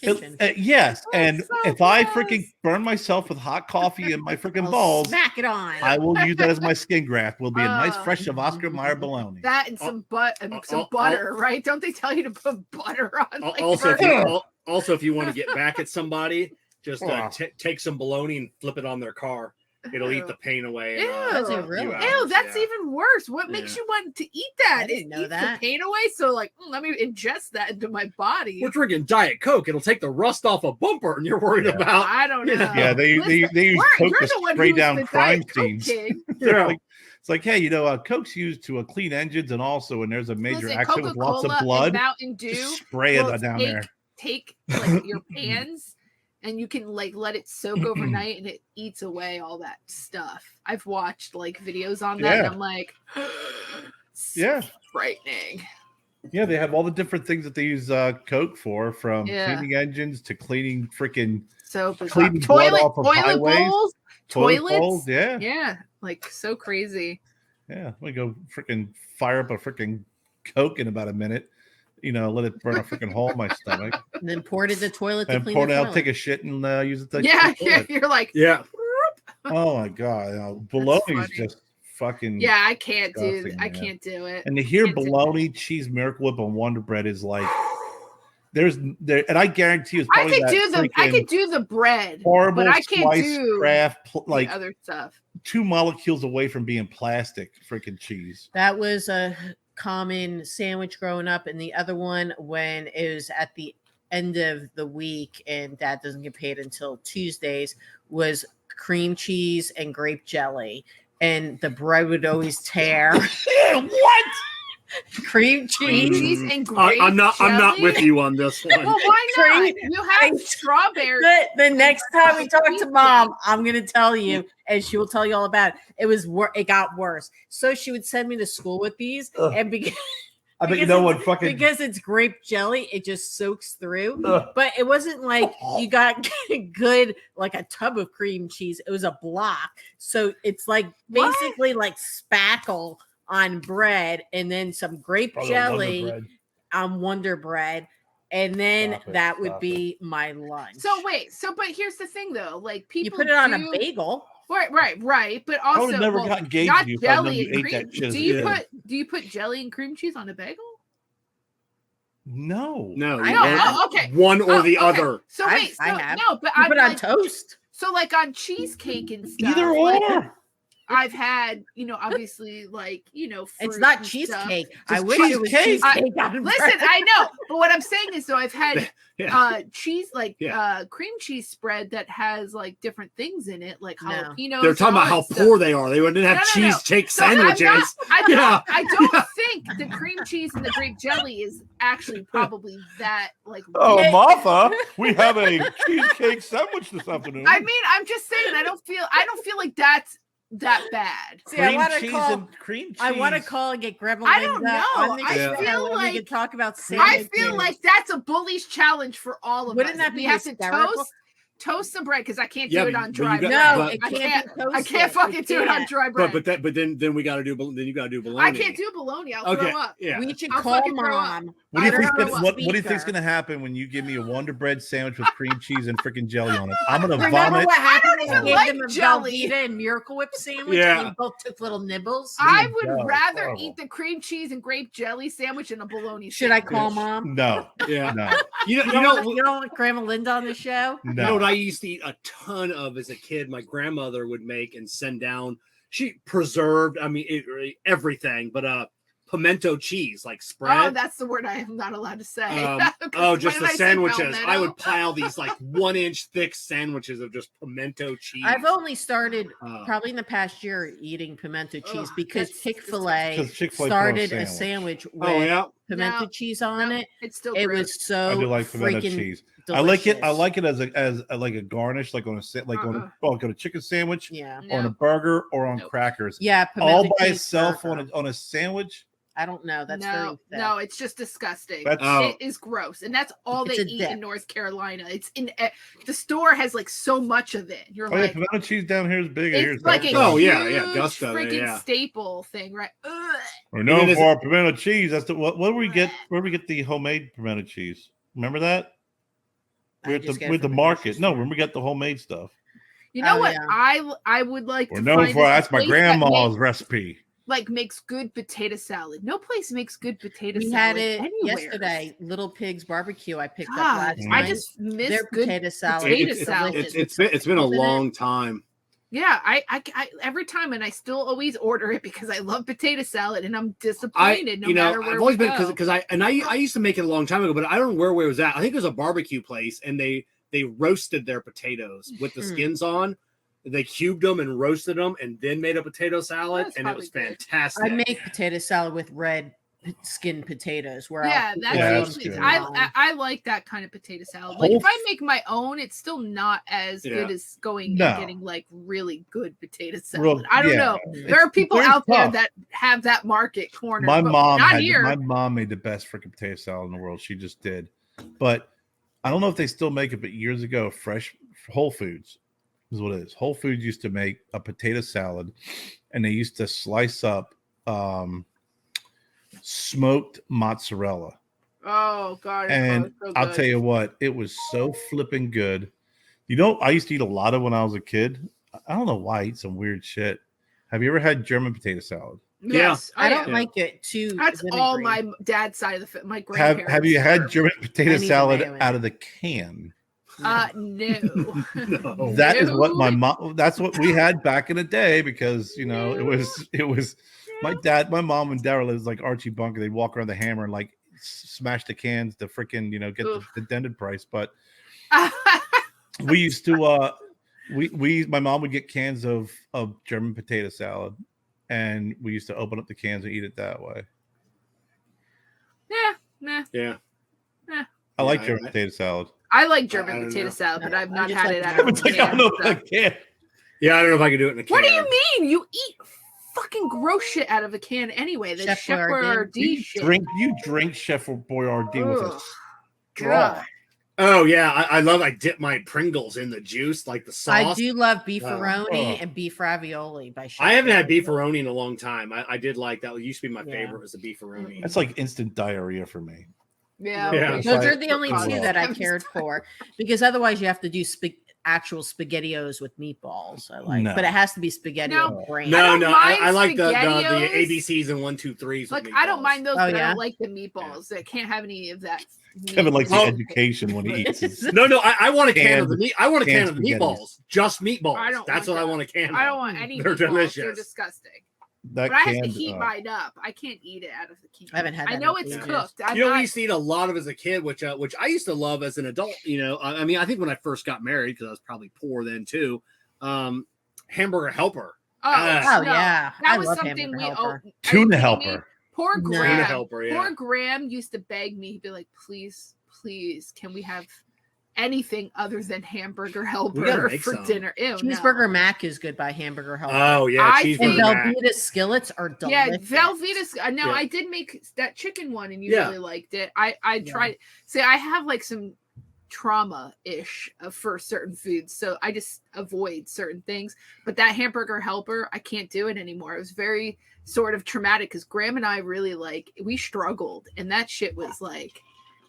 kitchen. Yes, and so if I freaking burn myself with hot coffee in my freaking I'll balls, smack it on. I will use that as my skin graft. Will be a nice fresh of Oscar Mayer bologna. That and some butter, right? Don't they tell you to put butter on? Also, if you want to get back at somebody, just take some bologna and flip it on their car. It'll eat the pain away. Does it really? Ew, that's even worse. What makes you want to eat that? I didn't know that. The pain away. So let me ingest that into my body. We're drinking Diet Coke. It'll take the rust off a bumper, and you're worried about. I don't know. Yeah, they use Coke to spray down crime scenes. It's like, hey, Coke's used to clean engines, and also when there's a major accident with lots of blood, Mountain Dew, just spray it down there. Take your pans. And you can let it soak overnight and it eats away all that stuff. I've watched videos on that and I'm like, frightening. Yeah, they have all the different things that they use Coke for, from cleaning engines to cleaning freaking cleaning blood off of highways, toilets. Yeah, so crazy. Yeah, we go freaking fire up a freaking Coke in about a minute. Let it burn a freaking hole in my stomach. And then pour it in the toilet to clean the toilet. I'll take a shit and use it. You're like, oh my god, bologna is just fucking. Yeah, I can't do. I can't do it. And to hear bologna, cheese, Miracle Whip, and Wonder Bread is like, and I guarantee you, it's I probably could do the bread, horrible but I can't sliced do craft the like other stuff. 2 molecules away from being plastic freaking cheese. That was a common sandwich growing up, and the other one when it was at the end of the week and Dad doesn't get paid until Tuesdays was cream cheese and grape jelly, and the bread would always tear. What? Cream cheese. And grape I'm not with you on this one. Well, why not? You have strawberry. The next time we talk to Mom, I'm gonna tell you, and she will tell you all about it. It got worse. So she would send me to school with these, and because I bet you know what fucking because it's grape jelly, it just soaks through. But it wasn't like you got good like a tub of cream cheese. It was a block. So it's like basically like spackle on bread, and then some grape jelly on Wonder Bread, and then that would be my lunch. So but here's the thing though, like people you put it on a bagel. Right. But also, I would have never gotten engaged not with you if I known jelly you and ate cream. that shit. Do you put jelly and cream cheese on a bagel? No. I know. Okay. One or the other. So wait, I have. No, but You I'm put like, on toast. So like on cheesecake and stuff. Either or. I've had, obviously, like, It's not fruit and cheesecake. stuff. I wish it was cheesecake. Listen, I know, but what I'm saying is, though, I've had cheese, like cream cheese spread that has like different things in it, like jalapenos. They're talking about how poor they are. They wouldn't have cheesecake sandwiches. I don't think the cream cheese and the grape jelly is actually probably that like. Oh, Martha, we have a cheesecake sandwich this afternoon. I mean, I'm just saying, I don't feel like that's that bad. See, I want to call and get Grandma I Linda don't know. on the I show, feel and like we can talk about sandwiches. I feel like that's a bully's challenge for all of Wouldn't us. that be we have to hysterical? toast the bread because I can't do it on dry bread. No, I can't fucking do it on dry bread. But then we got to do bologna. I can't do bologna. I'll throw up. Yeah. We should call Mom. What do you think's gonna happen when you give me a Wonder Bread sandwich with cream cheese and freaking jelly on it? I'm gonna Remember vomit. what happened when even we gave like them a jelly. Velveeta and Miracle Whip sandwich? Yeah. And we both took little nibbles. I would rather horrible. eat the cream cheese and grape jelly sandwich and a bologna. Should I call Mom? No. Yeah. No. You You don't want Grandma Linda on the show? You know what I used to eat a ton of as a kid? My grandmother would make and send down. She preserved, everything, but pimento cheese, like spread. Oh, that's the word I am not allowed to say. Just the sandwiches. I would pile these like 1-inch thick sandwiches of just pimento cheese. I've only started probably in the past year eating pimento cheese because Chick-fil-A started a sandwich with pimento cheese on it. It's still it gross. was so I do like pimento cheese. Delicious. I like it as a garnish, like on a chicken sandwich, on a burger, or on crackers. Yeah, all by itself on a sandwich. I don't know. That's very thick. No, it's just disgusting. It is gross, and that's all they eat in North Carolina. It's in the store has like so much of it. You're like, pimento cheese down here is big. It's like a Gusto, freaking staple thing, right? Ugh. We're known for our pimento cheese. That's what do we get? Where do we get the homemade pimento cheese? Remember that? With the market. No, when we got the homemade stuff. You know what? Yeah. I would like. We're known for that's my grandma's recipe. Like makes good potato salad. No place makes good potato salad. We had it anywhere. Yesterday. Little Pig's Barbecue. I picked up last night. I just miss their good potato salad. It's been a long time. Yeah, I every time, and I still always order it because I love potato salad, and I'm disappointed no matter where I've always we been go. because I used to make it a long time ago, but I don't know where it was at. I think it was a barbecue place, and they roasted their potatoes with the skins on. They cubed them and roasted them, and then made a potato salad, and it was fantastic. I make potato salad with red skin potatoes. That's usually I like that kind of potato salad. Like if I make my own, it's still not as good as going and getting like really good potato salad. I don't know. There are people out there that have that market corner. My mom made the best freaking potato salad in the world. She just did, but I don't know if they still make it. But years ago, fresh Whole Foods is what it is. Whole Foods used to make a potato salad, and they used to slice up smoked mozzarella. Oh God! And so I'll tell you what, it was so flipping good. I used to eat a lot of when I was a kid. I don't know why I eat some weird shit. Have you ever had German potato salad? Yes, I don't yeah. like it too. That's vinegary. all my dad's side of my grandparents. Have you had German potato I need salad mayo in out it. of the can? No. No. That is what No. my mom. That's what we had back in the day because it was my dad, my mom, and Daryl was like Archie Bunker. They'd walk around the hammer and like smash the cans to freaking get the dented price. But we used to my mom would get cans of German potato salad, and we used to open up the cans and eat it that way. Yeah. I like German potato salad. I like I German don't potato know. salad, but No, I've I not just had like it the out of a It's like, I can. don't know if I so- can. Yeah, I don't know if I can do it in a can. What do you mean? You eat fucking gross shit out of a can anyway. The Chef Chef Boyardee. Boyardee shit. You drink Chef Boyardee with a Ugh. straw. God. Oh yeah, I dip my Pringles in the juice, like the sauce. I do love beefaroni Oh. and beef ravioli by Chef I haven't had Boyardee. beefaroni in a long time. I did like that. It used to be my Yeah. favorite was the beefaroni. That's like instant diarrhea for me. Yeah. Yeah. we Those should- are the only I two love that I it. cared for because otherwise you have to do actual SpaghettiOs with meatballs. I like, No. but it has to be spaghetti No. with brain. I No, don't no, mind I like the SpaghettiOs. ABCs and 1, 2, 3s. Like I don't mind those, Oh, but I yeah? don't like the meatballs. I can't have any of that. Kevin likes the Oh. education when he eats. His- No, I want a can of the Canned- meat. I want a can canned of the spaghettis. meatballs. Just meatballs. I don't That's want what I that. want a can. I of. don't want any They're meatballs. They're delicious. disgusting. that But I have to canned, heat mine up. I can't eat it out of the can. I haven't had I that know in it's ages. cooked. I'm You know, not, we used to eat a lot of as a kid, which I used to love as an adult. I mean, I think when I first got married, because I was probably poor then too. Hamburger Helper, oh, Oh, no. yeah. I That was love something Hamburger we. Helper. Oh, are you Tuna kidding me? Helper. Poor No. Graham. Tuna Helper, yeah. Poor Graham used to beg me. He'd be like, "Please, can we have anything other than Hamburger Helper make for some. dinner?" Ew, Cheeseburger Mac is good by Hamburger Helper. Oh yeah, I and think- cheeseburger. Mac. Velveeta skillets are No. Yeah, delicious. Velveeta. No, Yeah. I did make that chicken one, and you Yeah. really liked it. I Yeah. tried. See, I have like some trauma-ish for certain foods, so I just avoid certain things. But that Hamburger Helper, I can't do it anymore. It was very sort of traumatic because Graham and I really we struggled, and that shit was like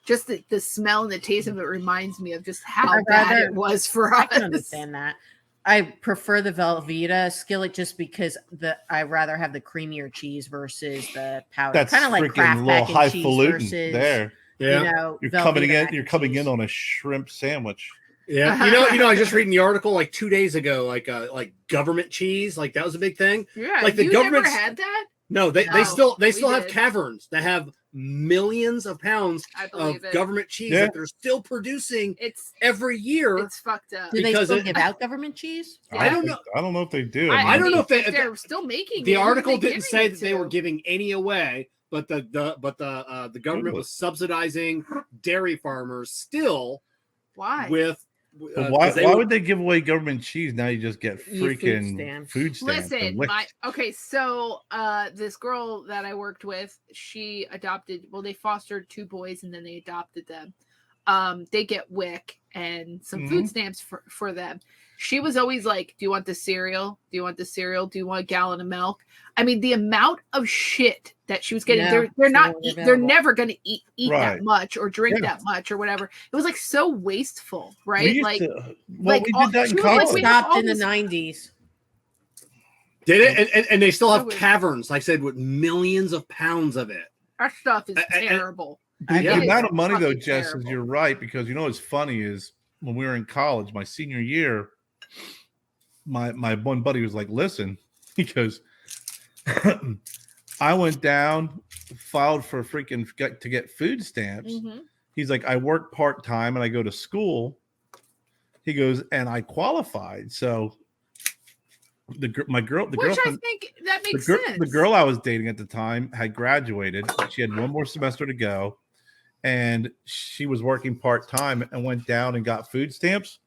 just the smell and the taste of it reminds me of just how I'd bad rather- it was for I us. can understand that. I prefer the Velveeta skillet just because I rather have the creamier cheese versus the powder. That's Kind of like freaking Kraft little mac and cheese highfalutin versus there. Yeah, You're Velveeta coming mac in. You're and coming cheese. in on a shrimp sandwich. yeah. I was just reading the article like 2 days ago, like government cheese, like that was a big thing. Yeah, Like the you never government's- had that? No, they No, still we have did. caverns that have millions of pounds I of believe it. government cheese Yeah. that they're still producing It's every year. fucked up. Do they because still it- give out government cheese? Yeah. I don't know. I don't know if they do. I don't know if if they're still making The it, who are article they didn't giving say it that they were to? giving any away, but the government was subsidizing dairy farmers still Why? with. But why 'cause they why were- would they give away government cheese? Now you just get You food freaking stamps. food stamps. and Listen, licks. so this girl that I worked with, she adopted, well, they fostered 2 boys and then they adopted them. They get WIC and some food stamps for them. She was always like, "Do you want the cereal? Do you want the cereal? Do you want a gallon of milk?" I mean, the amount of shit that she was getting, Yeah, they're it's not, not they're available. never going to eat Right. that much or drink Yeah. that much or whatever. It was like so wasteful, We right? used Like, to- like we all- did that she in was like, college. we have Stopped all in the this- 90s. Did it? And they still have It was- caverns, like I said, with millions of pounds of it. that stuff is And- terrible. The It is amount of money though, fucking Jess, terrible. is you're right, because you know what's funny is when we were in college, my senior year, my one buddy was like, "Listen," he goes, "I went down, filed for to get food stamps." Mhm. He's like, "I work part time and I go to school." He goes, "And I qualified." So the Which I girlfriend. think that makes The sense. girl I was dating at the time had graduated. She had one more semester to go, and she was working part time and went down and got food stamps.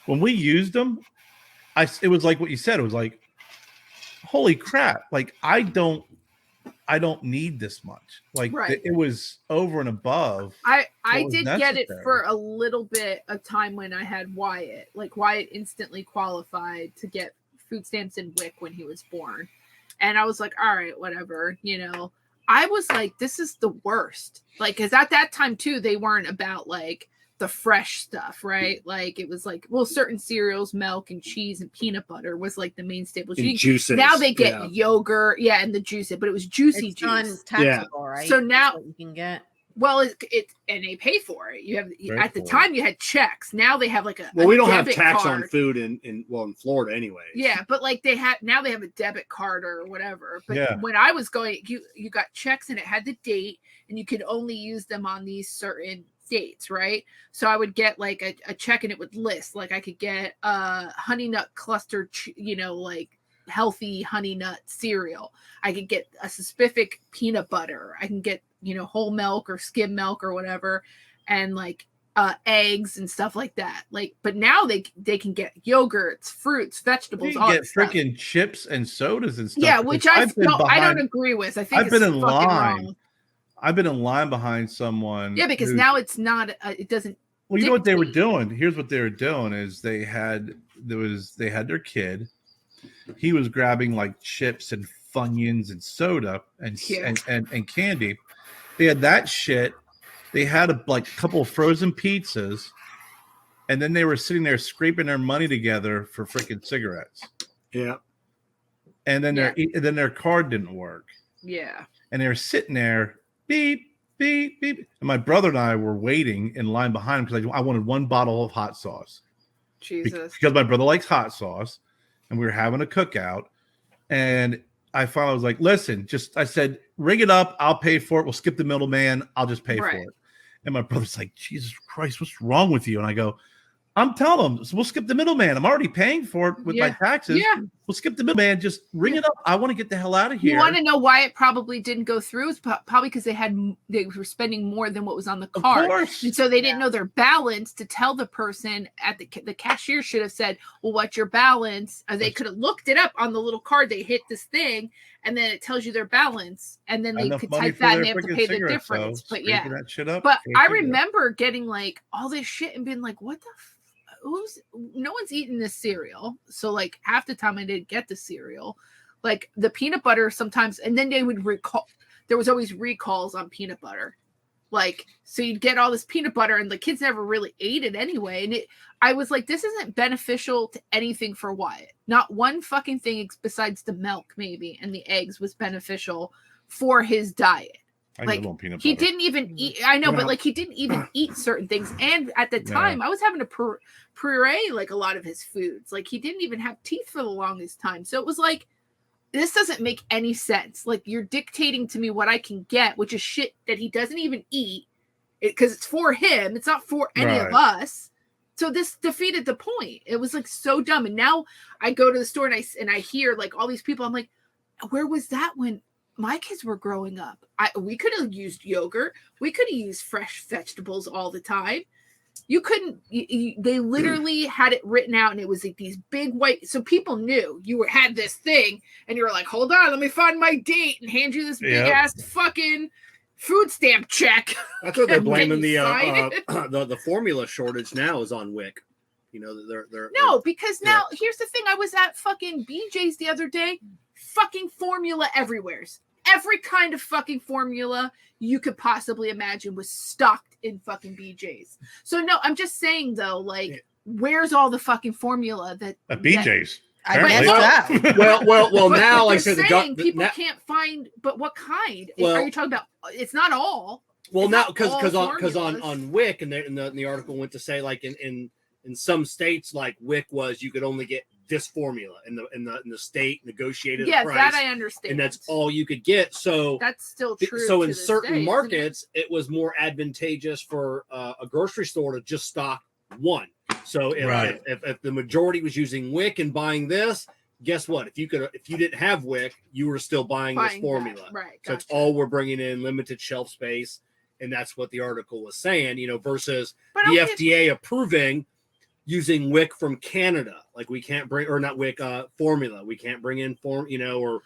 When we used them, it was like what you said. It was like, holy crap! Like I don't need this much. Like Right. it was over and above. I was did get it necessary. for a little bit of time when I had Wyatt. Like Wyatt instantly qualified to get food stamps and WIC when he was born. And I was like, all right, whatever, I was like, this is the worst. Like, because at that time too, they weren't about like the fresh stuff, right? Like it was like, well, certain cereals, milk and cheese and peanut butter was like the main staples. And juices. Now they get yogurt, and the juice, but it was juicy It's juice. non-taxable, right? So now you can get. Well, it and they pay for it. You have at the time you had checks. Now they have like a we don't have debit tax card. on food in Florida anyway. Yeah, but like they have a debit card or whatever. But when I was going, you got checks and it had the date, and you could only use them on these certain dates, right? So I would get like a check and it would list like I could get honey nut cluster, like healthy honey nut cereal. I could get a specific peanut butter. I can get whole milk or skim milk or whatever, and like eggs and stuff like that. Like, but now they can get yogurts, fruits, vegetables, all get freaking chips and sodas and stuff. Yeah, which I don't agree with. I think I've been in line. Wrong. I've been in line behind someone. Yeah, because now it's not. It doesn't. Well, you know what they were doing? Here's what they were doing: is they had their kid. He was grabbing like chips and Funyuns and soda and candy. They had that shit. They had a couple of frozen pizzas, and then they were sitting there scraping their money together for freaking cigarettes. Yeah. And then their card didn't work. Yeah. And they were sitting there, beep, beep, beep. And my brother and I were waiting in line behind him because I wanted one bottle of hot sauce. Jesus. Because my brother likes hot sauce, and we were having a cookout, and I finally was like, listen, I said, ring it up. I'll pay for it. We'll skip the middleman. I'll just pay for it. And my brother's like, Jesus Christ, what's wrong with you? And I go, I'm telling them, so we'll skip the middleman. I'm already paying for it with my taxes. Yeah. We'll skip the middleman. Just ring it up. I want to get the hell out of here. You want to know why it probably didn't go through? It's probably because they were spending more than what was on the card. Of course. And so they didn't know their balance to tell the person at the cashier should have said, well, what's your balance? Or they could have looked it up on the little card. They hit this thing, and then it tells you their balance. And then they could type that and they have to pay the difference. But yeah. That shit up, but I remember getting like all this shit and being like, what the no one's eating this cereal. So like half the time I didn't get the cereal, like the peanut butter sometimes, and then they would recall. There was always recalls on peanut butter, like so you'd get all this peanut butter, and the kids never really ate it anyway. And I was like, this isn't beneficial to anything for Wyatt. Not one fucking thing besides the milk maybe and the eggs was beneficial for his diet. Like he didn't even eat. I know, but like he didn't even eat certain things. And at the time, I was having to puree like a lot of his foods. Like he didn't even have teeth for the longest time. So it was like, this doesn't make any sense. Like you're dictating to me what I can get, which is shit that he doesn't even eat, because it's for him. It's not for any of us. So this defeated the point. It was like so dumb. And now I go to the store and I hear like all these people. I'm like, where was that when my kids were growing up? We could have used yogurt. We could have used fresh vegetables all the time. You couldn't. They literally had it written out, and it was like these big white. So people knew you had this thing, and you were like, "Hold on, let me find my date," and hand you this big ass fucking food stamp check. That's what they're blaming the formula shortage now is on WIC. You know, they're because now here's the thing. I was at fucking BJ's the other day. Fucking formula everywhere's. Every kind of fucking formula you could possibly imagine was stocked in fucking BJ's. So no, I'm just saying though, like, where's all the fucking formula that at BJ's? I guess that. Well. Now, like I said, people can't find. But what kind? Are you talking about? It's not all. Well, now because on WIC and the article went to say like in some states like WIC was you could only get this formula in the state negotiated price. That I understand, and that's all you could get. So that's still true. So in certain markets, it was more advantageous for a grocery store to just stock one. So if the majority was using WIC and buying this, guess what? If you didn't have WIC, you were still buying this formula. Right. So it's all we're bringing in, limited shelf space, and that's what the article was saying. You know, versus the FDA approving using WIC from Canada. Like we can't bring, or not WIC, formula. We can't bring in or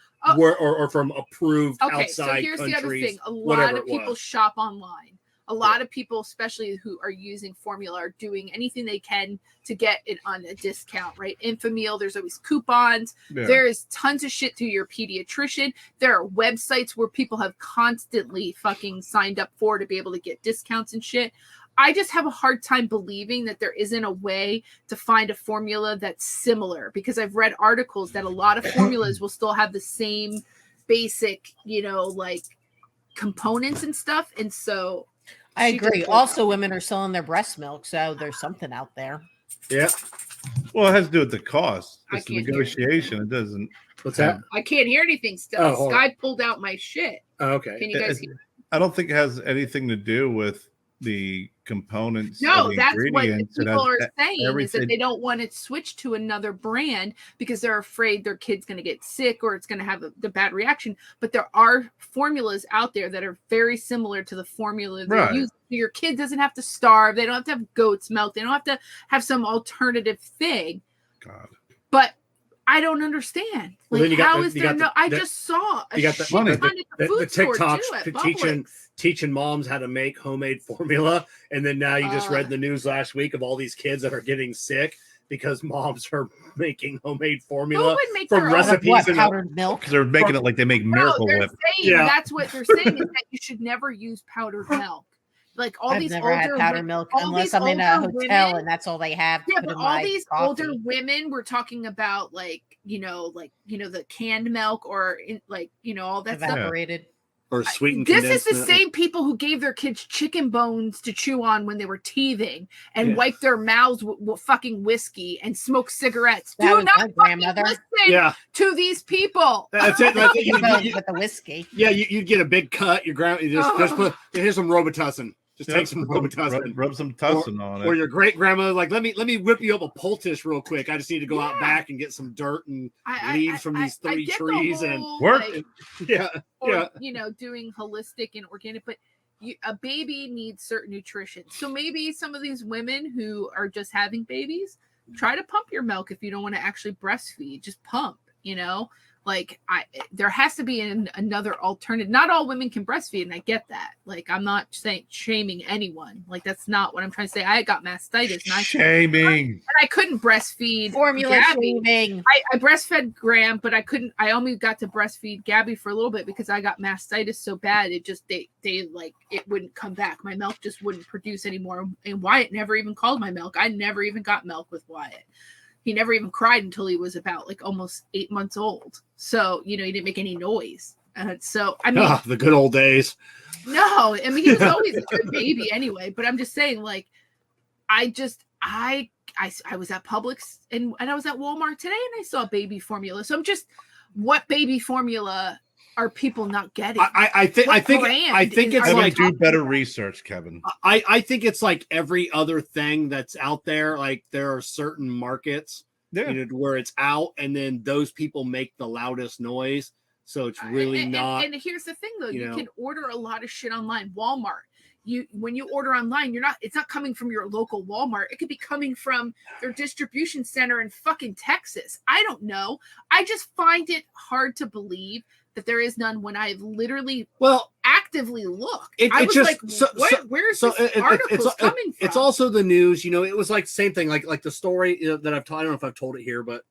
from approved outside so here's countries. The other thing. A lot of people shop online. A lot of people, especially who are using formula, are doing anything they can to get it on a discount, right? Infamil, there's always coupons. Yeah. There is tons of shit through your pediatrician. There are websites where people have constantly fucking signed up for to be able to get discounts and shit. I just have a hard time believing that there isn't a way to find a formula that's similar, because I've read articles that a lot of formulas will still have the same basic, like components and stuff. And so I agree. Also, women are selling their breast milk, so there's something out there. Yeah. Well, it has to do with the cost. I It's the can't hear negotiation. It doesn't. What's that? I can't hear anything still. Oh, hold Sky pulled out my shit. Oh, okay. Can you guys hear? I don't think it has anything to do with the components. No, the that's what the ingredients. It people has are saying, is that everything. they don't want to switch to another brand because they're afraid their kid's going to get sick or it's going to have the bad reaction. But there are formulas out there that are very similar to the formula they're Right. using. Your kid doesn't have to starve. They don't have to have goat's milk. They don't have to have some alternative thing. God. But I don't understand. Well, then Like, you got how the- is you there got no? the- I the- just saw a you got the shit money. ton at the food store TikToks too at teaching Publix. teaching moms how to make homemade formula, and then now you just read the news last week of all these kids that are getting sick because moms are making homemade Who formula would make from their own? recipes What, and powdered milk? Because they're making it like they make No, Miracle they're Whip. saying Yeah. that's what they're saying, is that you should never use powdered milk. Like all I've these never had older powdered wo- milk all unless these I'm in a older hotel women- and that's all they have to Yeah, put but in all my these coffee. older women, we're talking about like the canned milk or all that stuff. Evaporated. or sweetened. This is the condensed milk. same people who gave their kids chicken bones to chew on when they were teething and Yeah. wipe their mouths with fucking whiskey and smoke cigarettes. That Do was not my fucking grandmother. listen Yeah, to these people. that's it. Like, With the whiskey. you'd get a big cut. Your grand, you just put here's some Robitussin. Just Yep. take some Robitussin. Rub some tussin on Or it. your great grandmother, like, let me whip you up a poultice real quick. I just need to go out Yeah. back and get some dirt and I leaves from these I three get the trees and whole, Work. like, yeah, or yeah. doing holistic and organic, but a baby needs certain nutrition. So maybe some of these women who are just having babies, try to pump your milk. If you don't want to actually breastfeed, just pump, like there has to be another alternative. Not all women can breastfeed, and I get that. Like, I'm not saying shaming anyone. Like, that's not what I'm trying to say. I got mastitis, and I couldn't breastfeed Formula Gabby. shaming. I breastfed Graham, but I couldn't. I only got to breastfeed Gabby for a little bit because I got mastitis so bad. It just they like it wouldn't come back. My milk just wouldn't produce anymore. And Wyatt never even called my milk. I never even got milk with Wyatt. He never even cried until he was about like almost 8 months old. So he didn't make any noise. So I mean, The good old days. no, I mean he was always a good baby anyway. But I'm just saying, like, I was at Publix and I was at Walmart today and I saw baby formula. So I'm just, what baby formula are people not getting? I think it's I would like do better research, Kevin. I think it's like every other thing that's out there. Like, there are certain markets where it's out, and then those people make the loudest noise. So it's really not. And here's the thing, though, you know. can order a lot of shit online. Walmart. When you order online, it's not coming from your local Walmart. It could be coming from their distribution center in fucking Texas. I don't know. I just find it hard to believe that there is none when I've literally actively looked. I was like, where's this article coming from? It's also the news. It was like same thing. Like the story that I've told. I don't know if I've told it here, but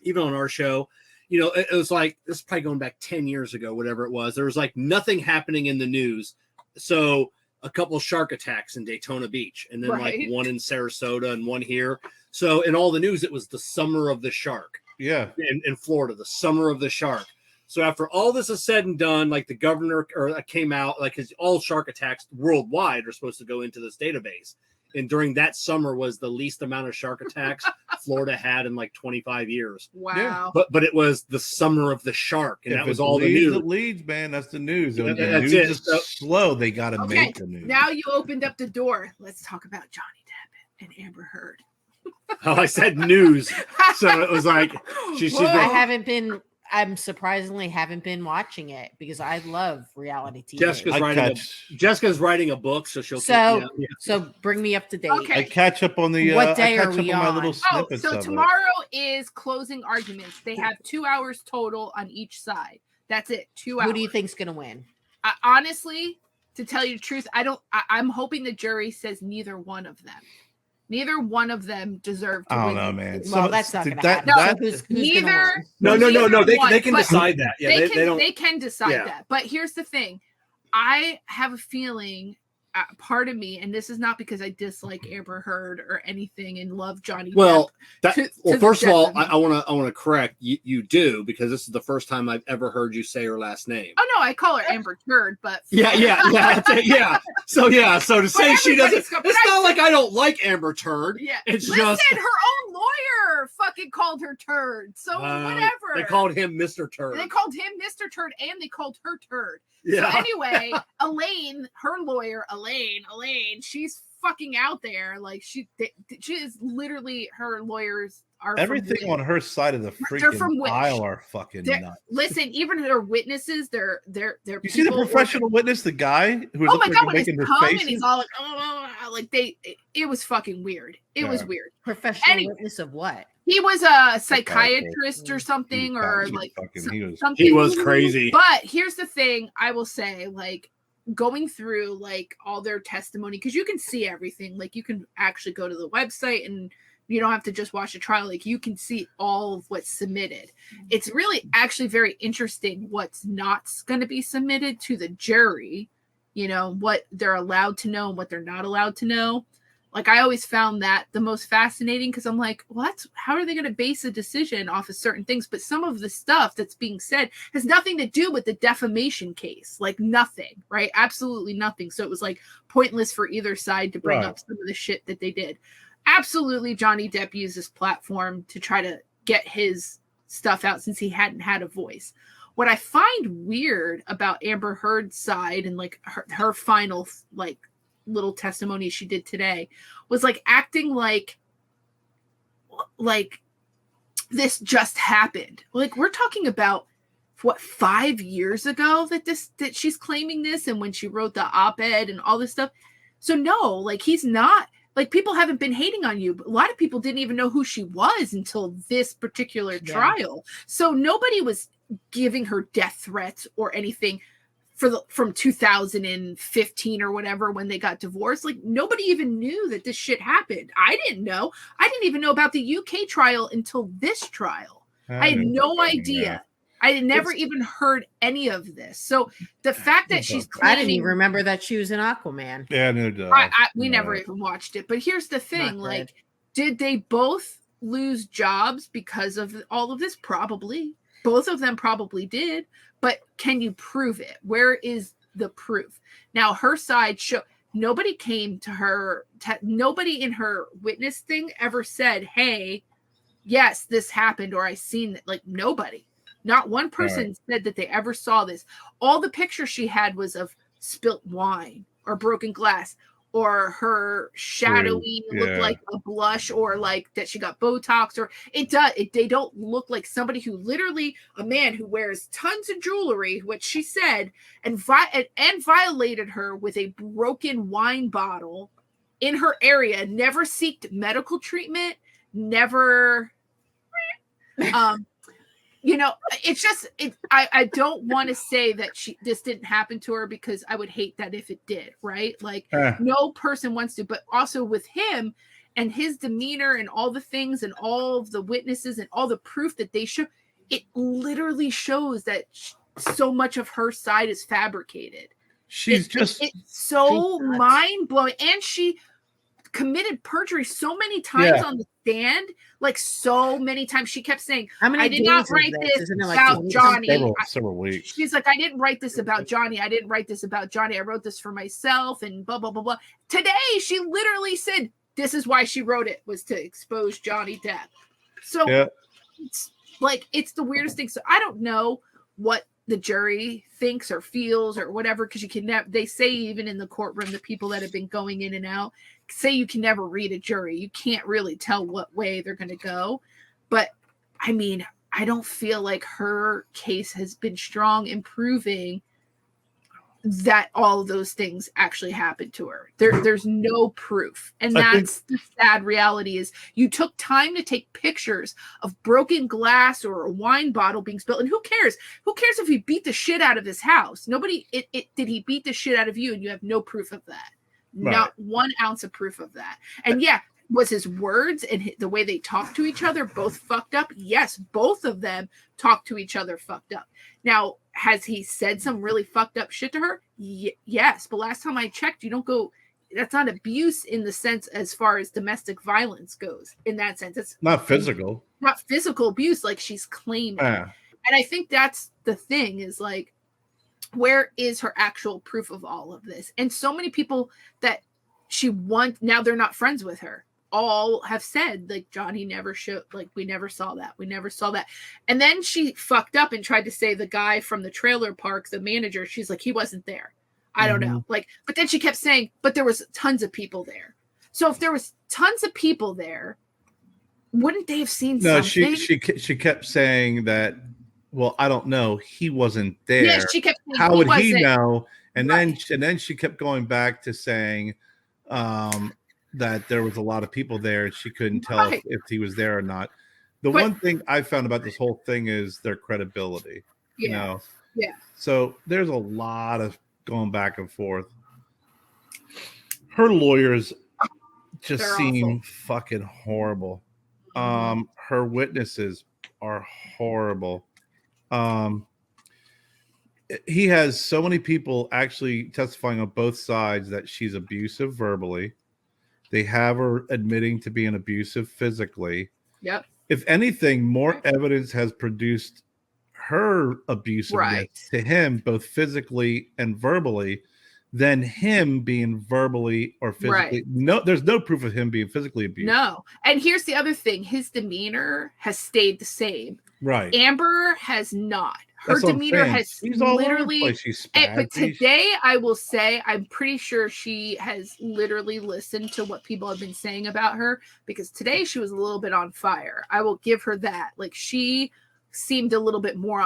even on our show, it was like, this is probably going back 10 years ago, whatever it was. There was like nothing happening in the news. So a couple of shark attacks in Daytona Beach, and then like one in Sarasota and one here. So in all the news, it was the summer of the shark. Yeah. In Florida, the summer of the shark. So after all this is said and done, like the governor came out, like, because all shark attacks worldwide are supposed to go into this database. And during that summer was the least amount of shark attacks Florida had in like 25 years. Wow. Yeah. But it was the summer of the shark, and If that was it all the leads, news. it leads, man. That's the news. When the That's news it. is So- slow, they got to Okay, make the news. now you opened up the door. Let's talk about Johnny Depp and Amber Heard. Oh, I said news. So it was like she's Whoa. I'm surprisingly haven't been watching it because I love reality TV. Jessica's writing a book, so she'll. So bring me up to date. Okay. I catch up on the. What day I are catch up we on my on? little Oh, snippets so of tomorrow is closing arguments. They have 2 hours total on each side. That's it. 2 hours. Who do you think's gonna win? Honestly, to tell you the truth, I'm hoping the jury says neither one of them. Neither one of them deserve to I win. don't know, man. Well, that's not going to happen. that- So who's Neither. No. They can but decide that. Yeah, they they don't. can decide Yeah. that. But here's the thing. I have a feeling part of me, and this is not because I dislike Amber Heard or anything and love Johnny Well, Depp. First of all, I want to correct you. You do, because this is the first time I've ever heard you say her last name. Oh no, I call her Amber Turd, but Yeah. So to say she doesn't, it's not like I don't like Amber Turd. Yeah, it's listen, just her own lawyer fucking called her Turd. So whatever. They called him Mr. Turd. They called him Mr. Turd, and they called her Turd. Yeah. So anyway, Elaine, her lawyer, Elaine, she's fucking out there. Like she is literally, her lawyers are everything on her side of the freaking aisle are fucking nuts. Listen, even her witnesses, they're you see the professional witness, the guy who was making his face, and he's all like, it was fucking weird. It was weird. Professional witness of what? He was a psychiatrist or something, or like something. He was crazy. But here's the thing, I will say, like, going through like all their testimony, because you can see everything. Like, you can actually go to the website, and you don't have to just watch a trial. Like, you can see all of what's submitted. It's really actually very interesting what's not going to be submitted to the jury. You know, what they're allowed to know and what they're not allowed to know. Like, I always found that the most fascinating, because I'm like, how are they going to base a decision off of certain things? But some of the stuff that's being said has nothing to do with the defamation case. Like, nothing, right? Absolutely nothing. So it was like pointless for either side to bring up some of the shit that they did. Absolutely, Johnny Depp used this platform to try to get his stuff out since he hadn't had a voice. What I find weird about Amber Heard's side and like her final like little testimony she did today was like acting like this just happened. Like, we're talking about what, 5 years ago that she's claiming this, and when she wrote the op-ed and all this stuff. So no, like, he's not, like, people haven't been hating on you, but a lot of people didn't even know who she was until this particular trial. So nobody was giving her death threats or anything from 2015 or whatever, when they got divorced. Like, nobody even knew that this shit happened. I didn't know. I didn't even know about the UK trial until this trial. I had no idea. I had never even heard any of this. So the fact that she's claiming, I didn't even remember that she was in Aquaman. Yeah, no, we never even watched it. But here's the thing: like, did they both lose jobs because of all of this? Probably. Both of them probably did. But can you prove it? Where is the proof? Now, her side nobody came to her. Nobody in her witness thing ever said, "Hey, yes, this happened," or "I seen it." Like, nobody. Not one person said that they ever saw this. All the pictures she had was of spilt wine or broken glass, or her shadowy looked like a blush, or like that she got Botox, or they don't look like somebody who literally, a man who wears tons of jewelry, which she said, and violated her with a broken wine bottle in her area, never sought medical treatment, never, you know, it's just, I don't want to say that this didn't happen to her, because I would hate that if it did, right? Like, no person wants to, but also with him and his demeanor and all the things and all of the witnesses and all the proof that they show, it literally shows that so much of her side is fabricated. It's so mind-blowing. And she committed perjury so many times on the stand, like so many times. She kept saying, I did not write this about Johnny. Several weeks. She's like, I didn't write this about Johnny. I didn't write this about Johnny. I wrote this for myself, and blah, blah, blah, blah. Today, she literally said this is why she wrote it, was to expose Johnny Depp. So it's like, it's the weirdest thing. So I don't know what the jury thinks or feels or whatever, because you can never, they say even in the courtroom, the people that have been going in and out say you can never read a jury. You can't really tell what way they're going to go. But I mean, I don't feel like her case has been strong in proving that all of those things actually happened to her. There's no proof. And that's the sad reality, is you took time to take pictures of broken glass or a wine bottle being spilled. And who cares? Who cares if he beat the shit out of his house? Nobody, did he beat the shit out of you? And you have no proof of that. Right. Not 1 ounce of proof of that. And was his words and the way they talked to each other both fucked up? Yes, both of them talked to each other fucked up. Now, has he said some really fucked up shit to her? Yes, but last time I checked, you don't go. That's not abuse in the sense as far as domestic violence goes. In that sense, it's Not physical. not physical abuse like she's claiming. Yeah. And I think that's the thing is like, where is her actual proof of all of this? And so many people that she wants now, they're not friends with her. All have said like Johnny never showed, like we never saw that. And then she fucked up and tried to say the guy from the trailer park, the manager, she's like, he wasn't there. I don't know. Like, but then she kept saying, but there was tons of people there. So if there was tons of people there, wouldn't they have seen something? She kept saying that, well, I don't know. He wasn't there. Yeah, she kept saying, how would he know? And Right. then she kept going back to saying that there was a lot of people there. She couldn't tell if he was there or not. One thing I found about this whole thing is their credibility. Yeah. You know? Yeah. So there's a lot of going back and forth. Her lawyers just seem fucking horrible. Her witnesses are horrible. He has so many people actually testifying on both sides that she's abusive verbally. They have her admitting to being abusive physically. Yep. If anything, more evidence has produced her abusiveness to him, both physically and verbally, than him being verbally or physically. No, there's no proof of him being physically abused. No. And here's the other thing. His demeanor has stayed the same. Right. Amber has not. Her That's what I'm demeanor saying. has She's all over the literally. place. She's But spazzy. today, I will say, I'm pretty sure she has literally listened to what people have been saying about her, because today she was a little bit on fire. I will give her that. Like, she seemed a little bit more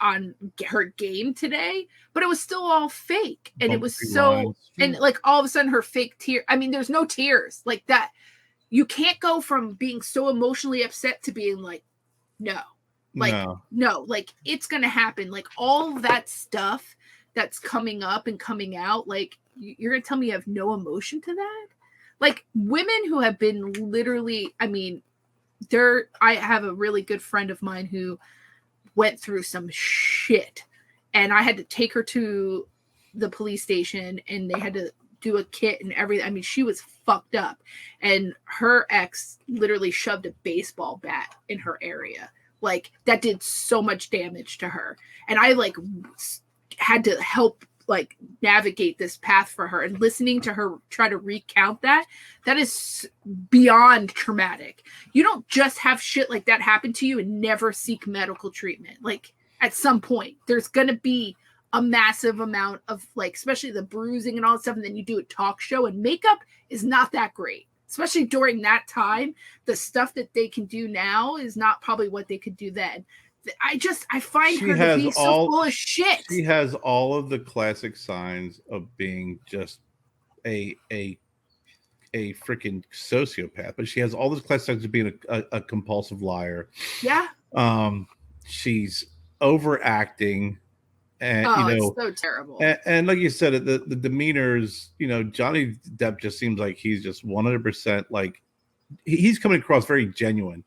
on her game today, but it was still all fake. And it was so, and like all of a sudden her fake tear. I mean, there's no tears like that. You can't go from being so emotionally upset to being like, no. Like, no, like it's going to happen. Like all of that stuff that's coming up and coming out, like you're going to tell me you have no emotion to that? Like women who have been literally, I mean, I have a really good friend of mine who went through some shit, and I had to take her to the police station and they had to do a kit and everything. I mean, she was fucked up, and her ex literally shoved a baseball bat in her area. Like that did so much damage to her. And I like had to help like navigate this path for her, and listening to her try to recount that is beyond traumatic. You don't just have shit like that happen to you and never seek medical treatment. Like at some point there's going to be a massive amount of like, especially the bruising and all that stuff. And then you do a talk show, and makeup is not that great. Especially during that time, the stuff that they can do now is not probably what they could do then. I find her to be so full of shit. She has all of the classic signs of being just a freaking sociopath, but she has all those classic signs of being a compulsive liar. Yeah. She's overacting. And it's so terrible. And like you said, the demeanors, Johnny Depp just seems like he's just 100% like he's coming across very genuine.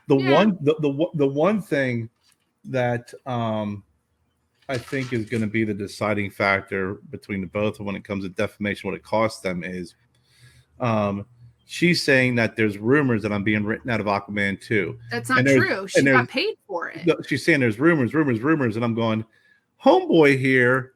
The one thing that I think is going to be the deciding factor between the both when it comes to defamation, what it costs them is she's saying that there's rumors that I'm being written out of Aquaman 2. That's not true. She got paid for it. She's saying there's rumors, and I'm going, homeboy here,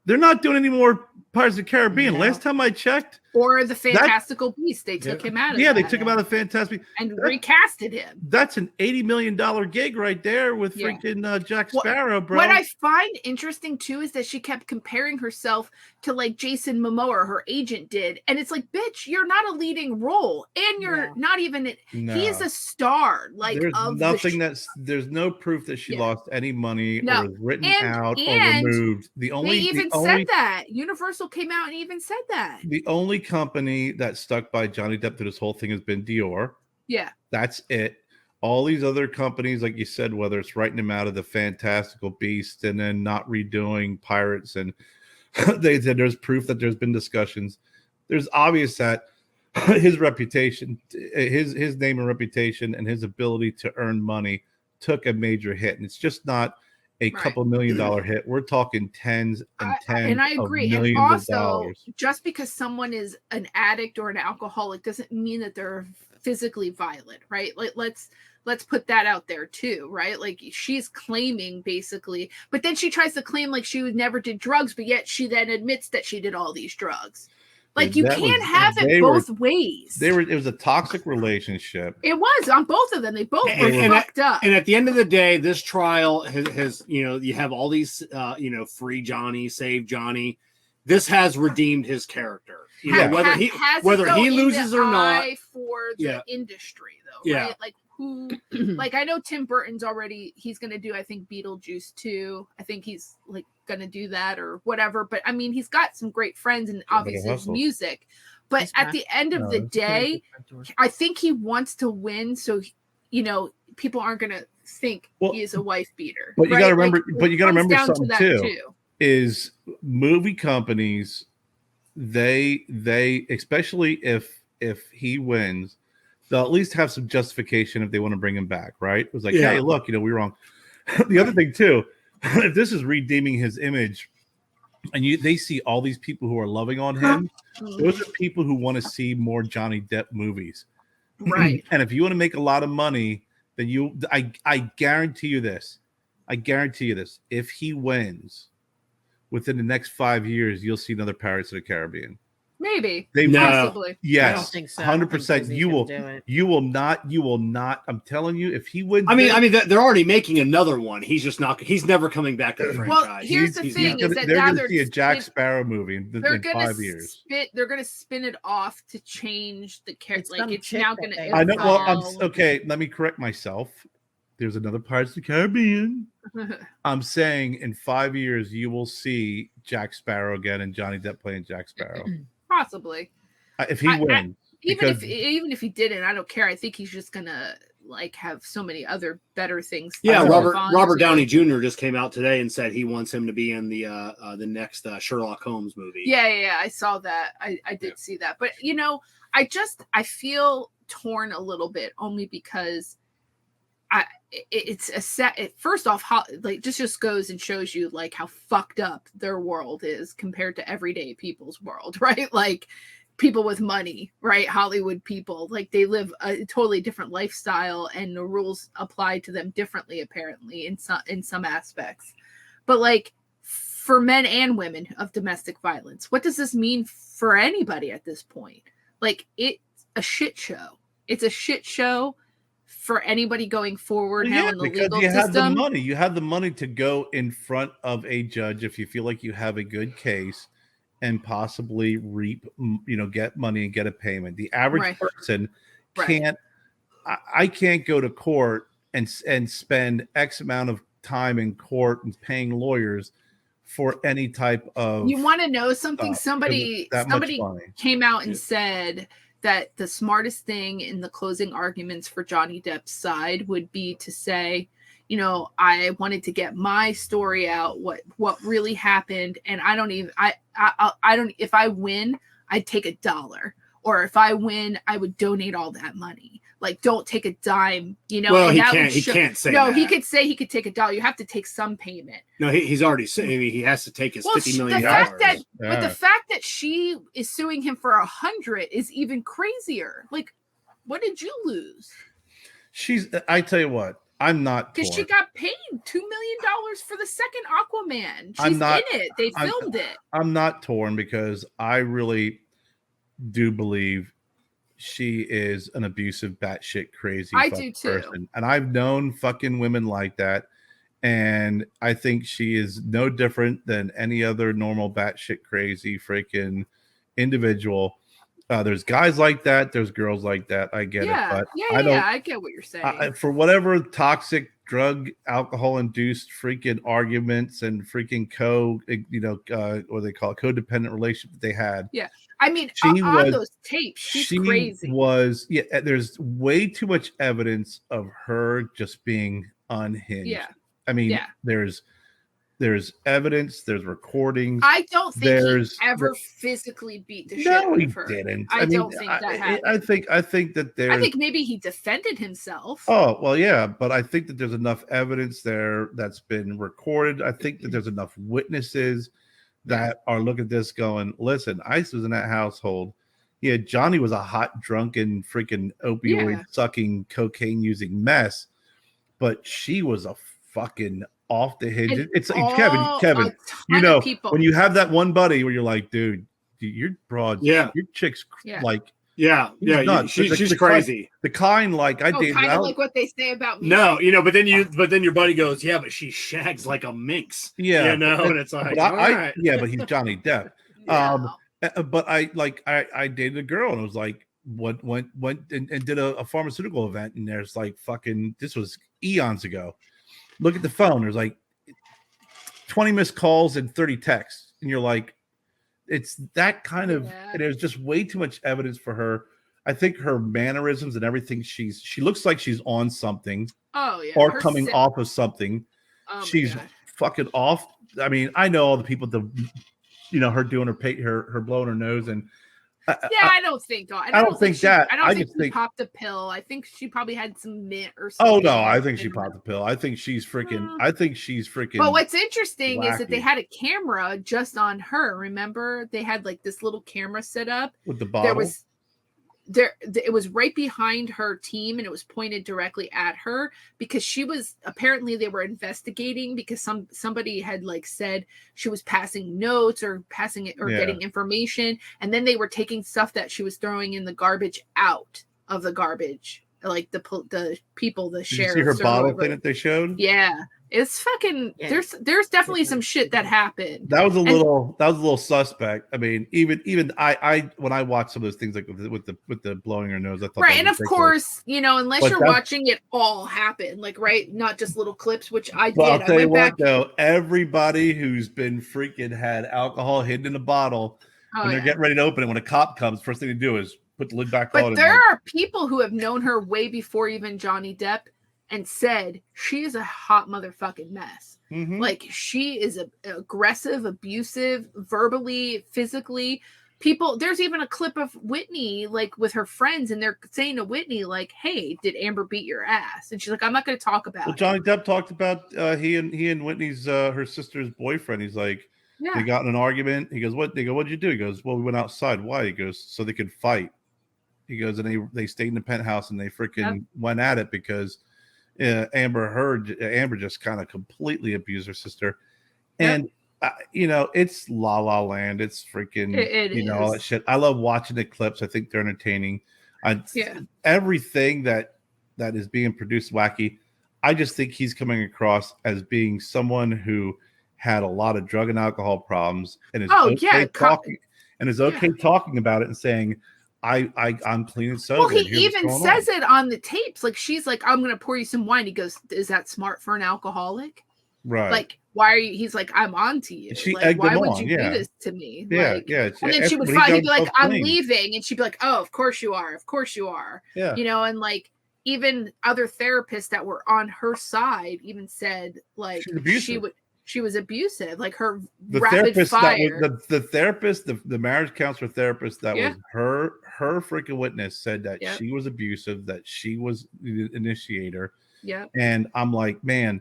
they're not doing any more Pirates of the Caribbean. No. Last time I checked. Or the Fantastical Beast. They took him out of they took him out of Fantastic and recasted him. That's an $80 million gig right there with freaking Jack Sparrow, bro. What I find interesting, too, is that she kept comparing herself to, like, Jason Momoa, her agent did. And it's like, bitch, you're not a leading role. And you're not even he is a star. Like, there's no proof that she lost any money or was written out or removed. They even said that. Universal came out and even said that. The only company that stuck by Johnny Depp through this whole thing has been Dior. Yeah. That's it. All these other companies, like you said, whether it's writing him out of the Fantastical Beast and then not redoing Pirates, and they said there's proof that there's been discussions. There's obvious that his reputation, his name and reputation and his ability to earn money took a major hit. And it's just not a Right. couple $1 million hit. We're talking tens and tens and I of agree. And millions of also, dollars. just because someone is an addict or an alcoholic doesn't mean that they're physically violent, right? Like let's put that out there too, right? Like she's claiming basically, but then she tries to claim like she never did drugs, but yet she then admits that she did all these drugs. Like you can't have it both ways. It was a toxic relationship. It was on both of them. They both were fucked up. And at the end of the day, this trial has you have all these free Johnny, save Johnny. This has redeemed his character. Whether he loses or not for the industry though, right? Like who like I know Tim Burton's already he's gonna do I think Beetlejuice 2. I think he's like gonna do that or whatever. But I mean he's got some great friends and obviously his music. But at the end of the day, I think he wants to win, so people aren't gonna think he is a wife beater. But you gotta remember something too. Is movie companies they especially if he wins, they'll at least have some justification if they want to bring him back, right? It was like, hey, look, we were wrong. The other thing too, if this is redeeming his image, and they see all these people who are loving on him, those are people who want to see more Johnny Depp movies, right? And if you want to make a lot of money, then I guarantee you this. If he wins, within the next 5 years, you'll see another Pirates of the Caribbean. Maybe. Possibly. Yes. I don't think so. 100%. You will not. I'm telling you, if he wins. I mean, they're already making another one. He's just not. He's never coming back to the franchise. Well, here's the thing: is that they're now going to see a Jack Sparrow movie in 5 years. They're going to spin it off to change the character. Like it's now going to. I know. Well, okay. Let me correct myself. There's another Pirates of the Caribbean. I'm saying in 5 years you will see Jack Sparrow again and Johnny Depp playing Jack Sparrow. Possibly. If he wins. Even if he didn't, I don't care. I think he's just gonna like have so many other better things. Yeah, Robert Downey Jr. just came out today and said he wants him to be in the next Sherlock Holmes movie. Yeah, I saw that. I did see that, but I feel torn a little bit only because it's a set. First off, like just goes and shows you like how fucked up their world is compared to everyday people's world, right? Like people with money, right? Hollywood people, like they live a totally different lifestyle, and the rules apply to them differently, apparently in some aspects. But like for men and women of domestic violence, what does this mean for anybody at this point? Like it's a shit show. It's a shit show for anybody going forward now in the legal system. Have the money. You have the money to go in front of a judge if you feel like you have a good case and possibly get money and get a payment. The average person can't. I can't go to court and spend X amount of time in court and paying lawyers for any type of. You want to know something? Somebody came out and said that the smartest thing in the closing arguments for Johnny Depp's side would be to say, I wanted to get my story out, what really happened, and I don't if I win, I'd take $1, or if I win, I would donate all that money. Like, don't take a dime, Well, he can't say no, that. he could say he could take $1. You have to take some payment. No, he's already saying he has to take his $50 million. But the fact that she is suing him for 100 is even crazier. Like, what did you lose? I tell you what, I'm not, because she got paid $2 million for the second Aquaman. She's in it. They filmed it. I'm not torn because I really do believe she is an abusive, batshit crazy person. And I've known fucking women like that. And I think she is no different than any other normal batshit crazy freaking individual. There's guys like that. There's girls like that. I get it. But I get what you're saying. For whatever toxic drug, alcohol induced freaking arguments and freaking what they call it, codependent relationship that they had. Yeah. I mean, on those tapes, she's crazy. There's way too much evidence of her just being unhinged. Yeah. I mean, there's There's evidence. There's recordings. I don't think There's he ever physically beat the shit no, out he of her. didn't. I don't think that happened. I think that there's. I think maybe he defended himself. Oh well, yeah, but I think that there's enough evidence there that's been recorded. I think that there's enough witnesses that are looking at this going, listen, Ice was in that household. Yeah, Johnny was a hot, drunken, freaking opioid sucking, cocaine using mess, but she was a fucking off the hinge. It's like Kevin, you know, when you have that one buddy where you're like, dude, you're broad, your chick's like, she's crazy. The kind like I did, kind of like what they say about me. No, but then your buddy goes, yeah, but she shags like a minx. Yeah, and it's like, but he's Johnny Depp. Yeah. But I dated a girl and it was like went and did a pharmaceutical event, and there's like fucking, this was eons ago. Look at the phone. There's like 20 missed calls and 30 texts, and you're like, it's that kind of. And there's just way too much evidence for her. I think her mannerisms and everything. She looks like she's on something. Oh yeah, or coming off of something. Oh, she's fucking off. I mean, I know all the people her doing her blowing her nose and. I don't think. I don't think she popped a pill. I think she probably had some mint or something. Oh no, I think she popped a pill. I think she's freaking. But what's interesting is that they had a camera just on her. Remember, they had like this little camera set up with the bottle. It was right behind her team, and it was pointed directly at her because she was apparently they were investigating because somebody had like said she was passing notes or getting information, and then they were taking stuff that she was throwing in the garbage out of the garbage, like the people, the sheriff. Did you see her bottle thing that they showed? Yeah. It's fucking. There's definitely some shit that happened. That was a little suspect. I mean, even I when I watched some of those things like with the blowing her nose, I thought right. And of course, unless you're watching it all happen, like not just little clips, which I did. I'll tell you what, though, everybody who's been freaking had alcohol hidden in a bottle when they're getting ready to open it, when a cop comes, first thing to do is put the lid back on. But there are people who have known her way before even Johnny Depp. And said she is a hot motherfucking mess. Mm-hmm. Like she is aggressive, abusive, verbally, physically. People, there's even a clip of Whitney like with her friends, and they're saying to Whitney like, "Hey, did Amber beat your ass?" And she's like, "I'm not going to talk about." Well, Johnny Depp talked about he and Whitney's her sister's boyfriend. He's like, they got in an argument. He goes, "What?" They go, "What'd you do?" He goes, "Well, we went outside." Why? He goes, "So they could fight." He goes, and they stayed in the penthouse and they freaking went at it because. Amber just kind of completely abused her sister, and it's La La Land. It's freaking it all that shit. I love watching the clips. I think they're entertaining. Everything that is being produced wacky. I just think he's coming across as being someone who had a lot of drug and alcohol problems and is talking about it and saying. I'm clean and sober. Well, he even says it on the tapes. Like she's like, "I'm gonna pour you some wine." He goes, "Is that smart for an alcoholic?" Right. Like, why are you? He's like, "I'm on to you. She like, why would you do this to me?" Yeah, And then she would fight. He'd be like, "I'm leaving," and she'd be like, "Oh, of course you are. Of course you are." Yeah. And like even other therapists that were on her side even said like she was abusive. Like her rapid fire. The therapist, the marriage counselor therapist that was her freaking witness said that she was abusive, that she was the initiator. Yeah. And I'm like, man,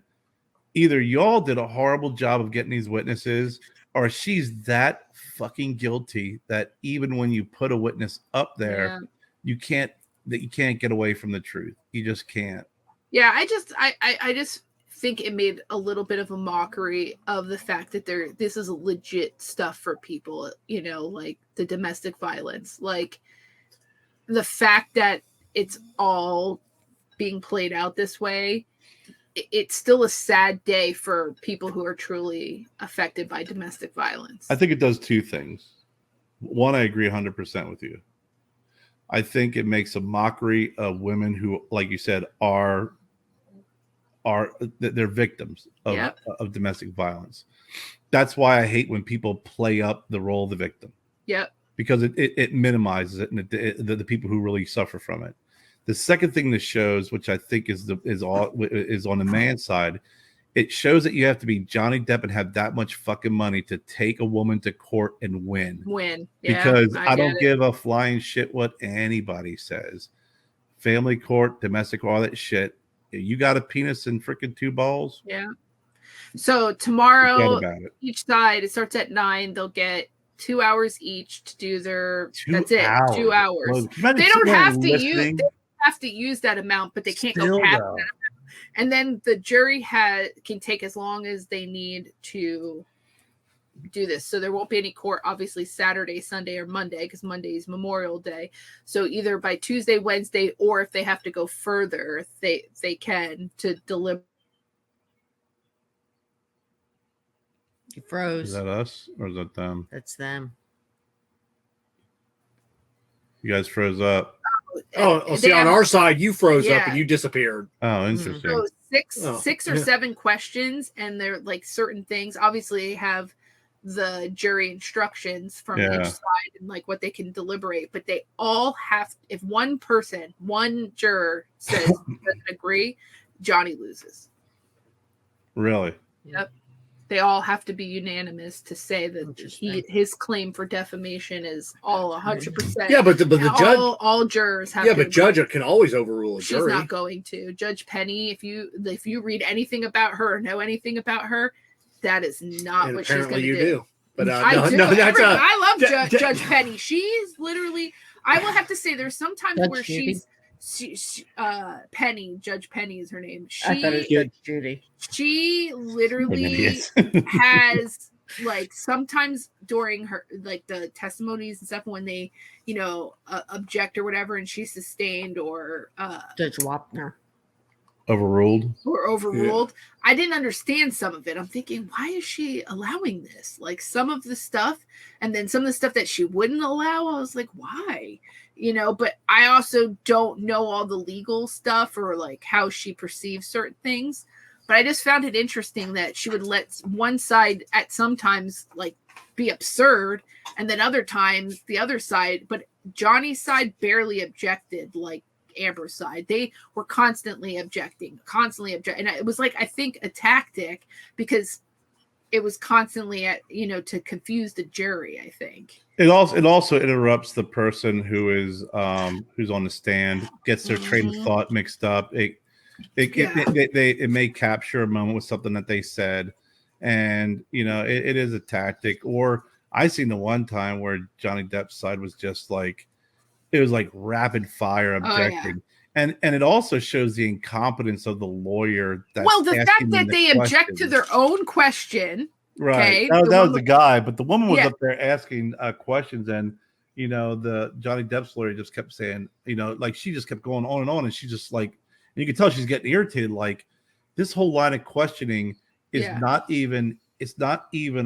either y'all did a horrible job of getting these witnesses, or she's that fucking guilty that even when you put a witness up there, you can't get away from the truth. You just can't. Yeah, I just think it made a little bit of a mockery of the fact that this is legit stuff for people, like the domestic violence, like the fact that it's all being played out this way. It's still a sad day for people who are truly affected by domestic violence. I think it does two things. One, I agree 100% with you. I think it makes a mockery of women who, like you said, they're victims of domestic violence. That's why I hate when people play up the role of the victim. Yep. Because it minimizes it and the people who really suffer from it. The second thing this shows, which I think is on the man's side, it shows that you have to be Johnny Depp and have that much fucking money to take a woman to court and win. Yeah, because I don't get it. give a flying shit what anybody says. Family court, domestic, all that shit. You got a penis and freaking 2 balls. Yeah. So Forget tomorrow, about it. each side, it starts at 9. They'll get 2 hours each to do their. 2 that's it. hours. 2 hours. Well, can you imagine They don't sitting there have to use. listening? They don't have to use that amount, but they can't Still go past though. that amount. And then the jury can take as long as they need to do this. So there won't be any court, obviously, Saturday, Sunday, or Monday, because Monday is Memorial Day. So either by Tuesday, Wednesday, or if they have to go further, they can to deliver. You froze. Is that us or is that them? That's them. You guys froze up. Oh, see, on our side, you froze up Yeah. and you disappeared. Oh, interesting. So Oh, six or yeah. 7 questions, and they're like certain things. Obviously, they have the jury instructions from Yeah. each side and like what they can deliberate, but they all have. If one juror says doesn't agree, Johnny loses. Really? Yep. They all have to be unanimous to say that Interesting. his claim for defamation is all 100%. Yeah, but the judge. all jurors have. Yeah, to but agree. judge can always overrule a She's jury. not going to. Judge Penny, if you read anything about her or know anything about her, that is not And what she's going apparently to you do. But I do. no, that's I love Ju- Judge Penny. She's literally. I will have to say, there's sometimes Judge where Judy? Penny. Judge Penny is her name. I thought it was Judge Judy. She literally Idiots. has like sometimes during her like the testimonies and stuff when they object or whatever, and she's sustained or Judge Wapner. Overruled. overruled. I didn't understand some of it. I'm thinking, why is she allowing this? Like some of the stuff, and then some of the stuff that she wouldn't allow, I was like, why? But I also don't know all the legal stuff or like how she perceives certain things. But I just found it interesting that she would let one side at sometimes like be absurd, and then other times the other side, but Johnny's side barely objected like Amber's side. They were constantly objecting. And it was like, I think, a tactic because it was constantly to confuse the jury, I think. It also interrupts the person who is who's on the stand, gets their train of thought mixed up. It may capture a moment with something that they said, and it is a tactic. Or I seen the one time where Johnny Depp's side was just like it was like rapid fire objecting. And it also shows the incompetence of the lawyer. Well, the fact that they object to their own question. Right. Okay, That was the guy, but the woman was Yeah. up there asking questions, and the Johnny Depp's lawyer just kept saying, like she just kept going on, and she just like, and you can tell she's getting irritated. Like this whole line of questioning is not even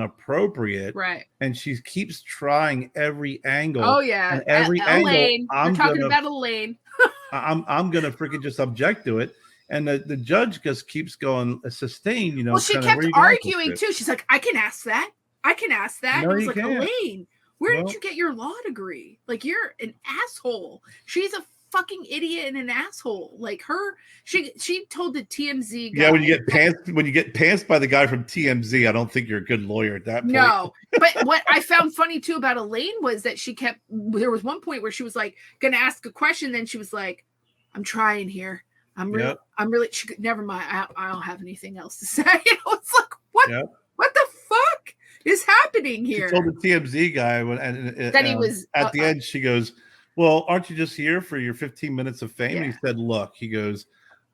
appropriate, Right. and she keeps trying every angle. Oh yeah, and every angle. Elaine. We're talking about Elaine. I'm gonna freaking just object to it. And the judge just keeps going sustained, Well, she kept arguing too. She's like, I can ask that. No, And I was you like, can't. Elaine, where Well- did you get your law degree? Like, you're an asshole. She's a fucking idiot and an asshole. Like she told the TMZ guy. Yeah, when you get pantsed by the guy from TMZ, I don't think you're a good lawyer at that point. No, but what I found funny too about Elaine was that there was one point where she was like gonna ask a question, then she was like, I'm trying here. I'm really never mind. I don't have anything else to say. It's like, what the fuck is happening here? She told the TMZ guy That he was at the end, she goes, well, aren't you just here for your 15 minutes of fame? Yeah. And he said, look, he goes,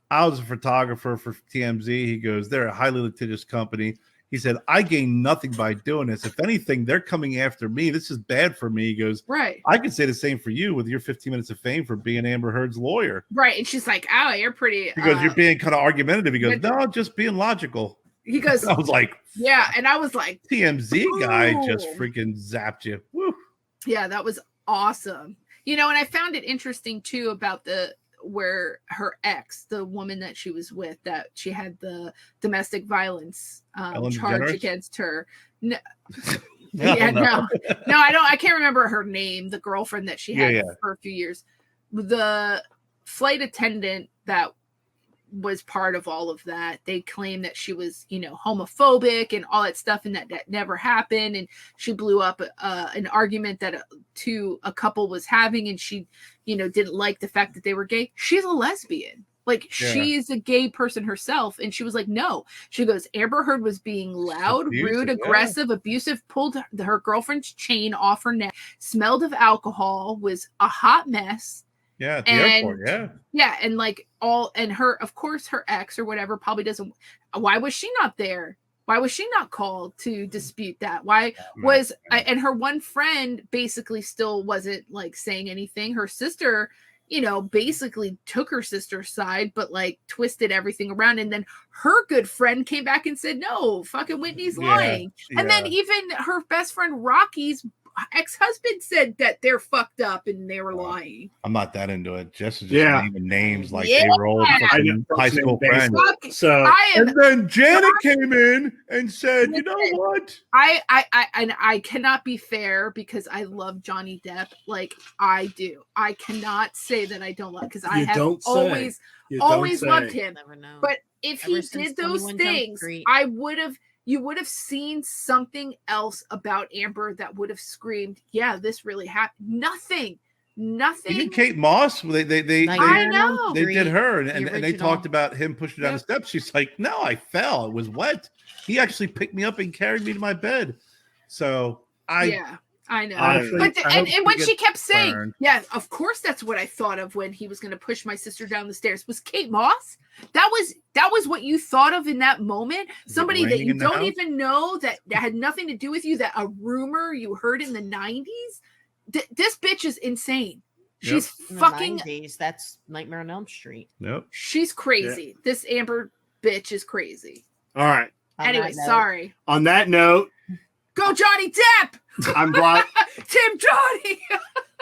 I was a photographer for TMZ. He goes, they're a highly litigious company. He said, I gain nothing by doing this. If anything, they're coming after me. This is bad for me. He goes, right. I could say the same for you with your 15 minutes of fame for being Amber Heard's lawyer. Right. And she's like, oh, you're pretty. He goes, you're being kind of argumentative. He goes, no, just being logical. He goes, I was like, yeah. And I was like, TMZ guy ooh. just freaking zapped you. Woo. Yeah, that was awesome. And I found it interesting too about where her ex, the woman that she was with, that she had the domestic violence charge against her. No, no, I can't remember her name. The girlfriend that she had for a few years. The flight attendant that was part of all of that. They claim that she was, homophobic and all that stuff, and that never happened. And she blew up an argument that a couple was having, and she, didn't like the fact that they were gay. She's a lesbian. Like, she's a gay person herself. And she was like, no. She goes, Amber Heard was being loud, rude, aggressive, abusive, pulled her girlfriend's chain off her neck, smelled of alcohol, was a hot mess. Yeah, at the airport, yeah. Yeah, and of course, her ex or whatever probably doesn't. Why was she not there? Why was she not called to dispute that? Why was, and her one friend basically still wasn't like saying anything. Her sister, basically took her sister's side, but like twisted everything around. And then her good friend came back and said, no, fucking Whitney's lying. And then even her best friend Rocky's ex-husband said that they're fucked up and they were lying. I'm not that into it. Jess is just naming names like they were old high school friends. And then Janet came in and said, you know what? I cannot be fair because I love Johnny Depp like I do. I cannot say that I don't love, because I have always loved him. But if he did those things, you would have seen something else about Amber that would have screamed, yeah, this really happened. Nothing. Even Kate Moss, they I know. They did her, and they talked about him pushing down the steps. She's like, no, I fell. It was wet. He actually picked me up and carried me to my bed. So I know. Honestly, but and when she kept saying, yeah, of course that's what I thought of when he was going to push my sister down the stairs, was Kate Moss. That was what you thought of in that moment. Somebody that you don't even know, that had nothing to do with you, that a rumor you heard in the 90s. This bitch is insane. She's fucking 90s. That's Nightmare on Elm Street. Yep. She's crazy. Yeah. This Amber bitch is crazy. All right. Anyway, sorry. On that note, go Johnny Depp. I'm Tim Johnny.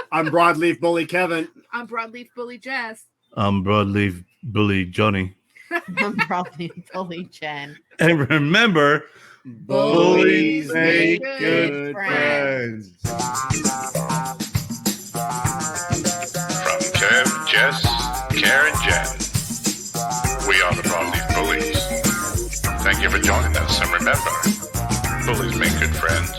I'm Broadleaf Bully Kevin. I'm Broadleaf Bully Jess. I'm Broadleaf Bully Johnny. I'm Broadleaf Bully Jen. And remember, bullies make good friends. From Kev, Jess, Kerr, and Jen, we are the Broadleaf Bullies. Thank you for joining us, and remember, bullies make good friends.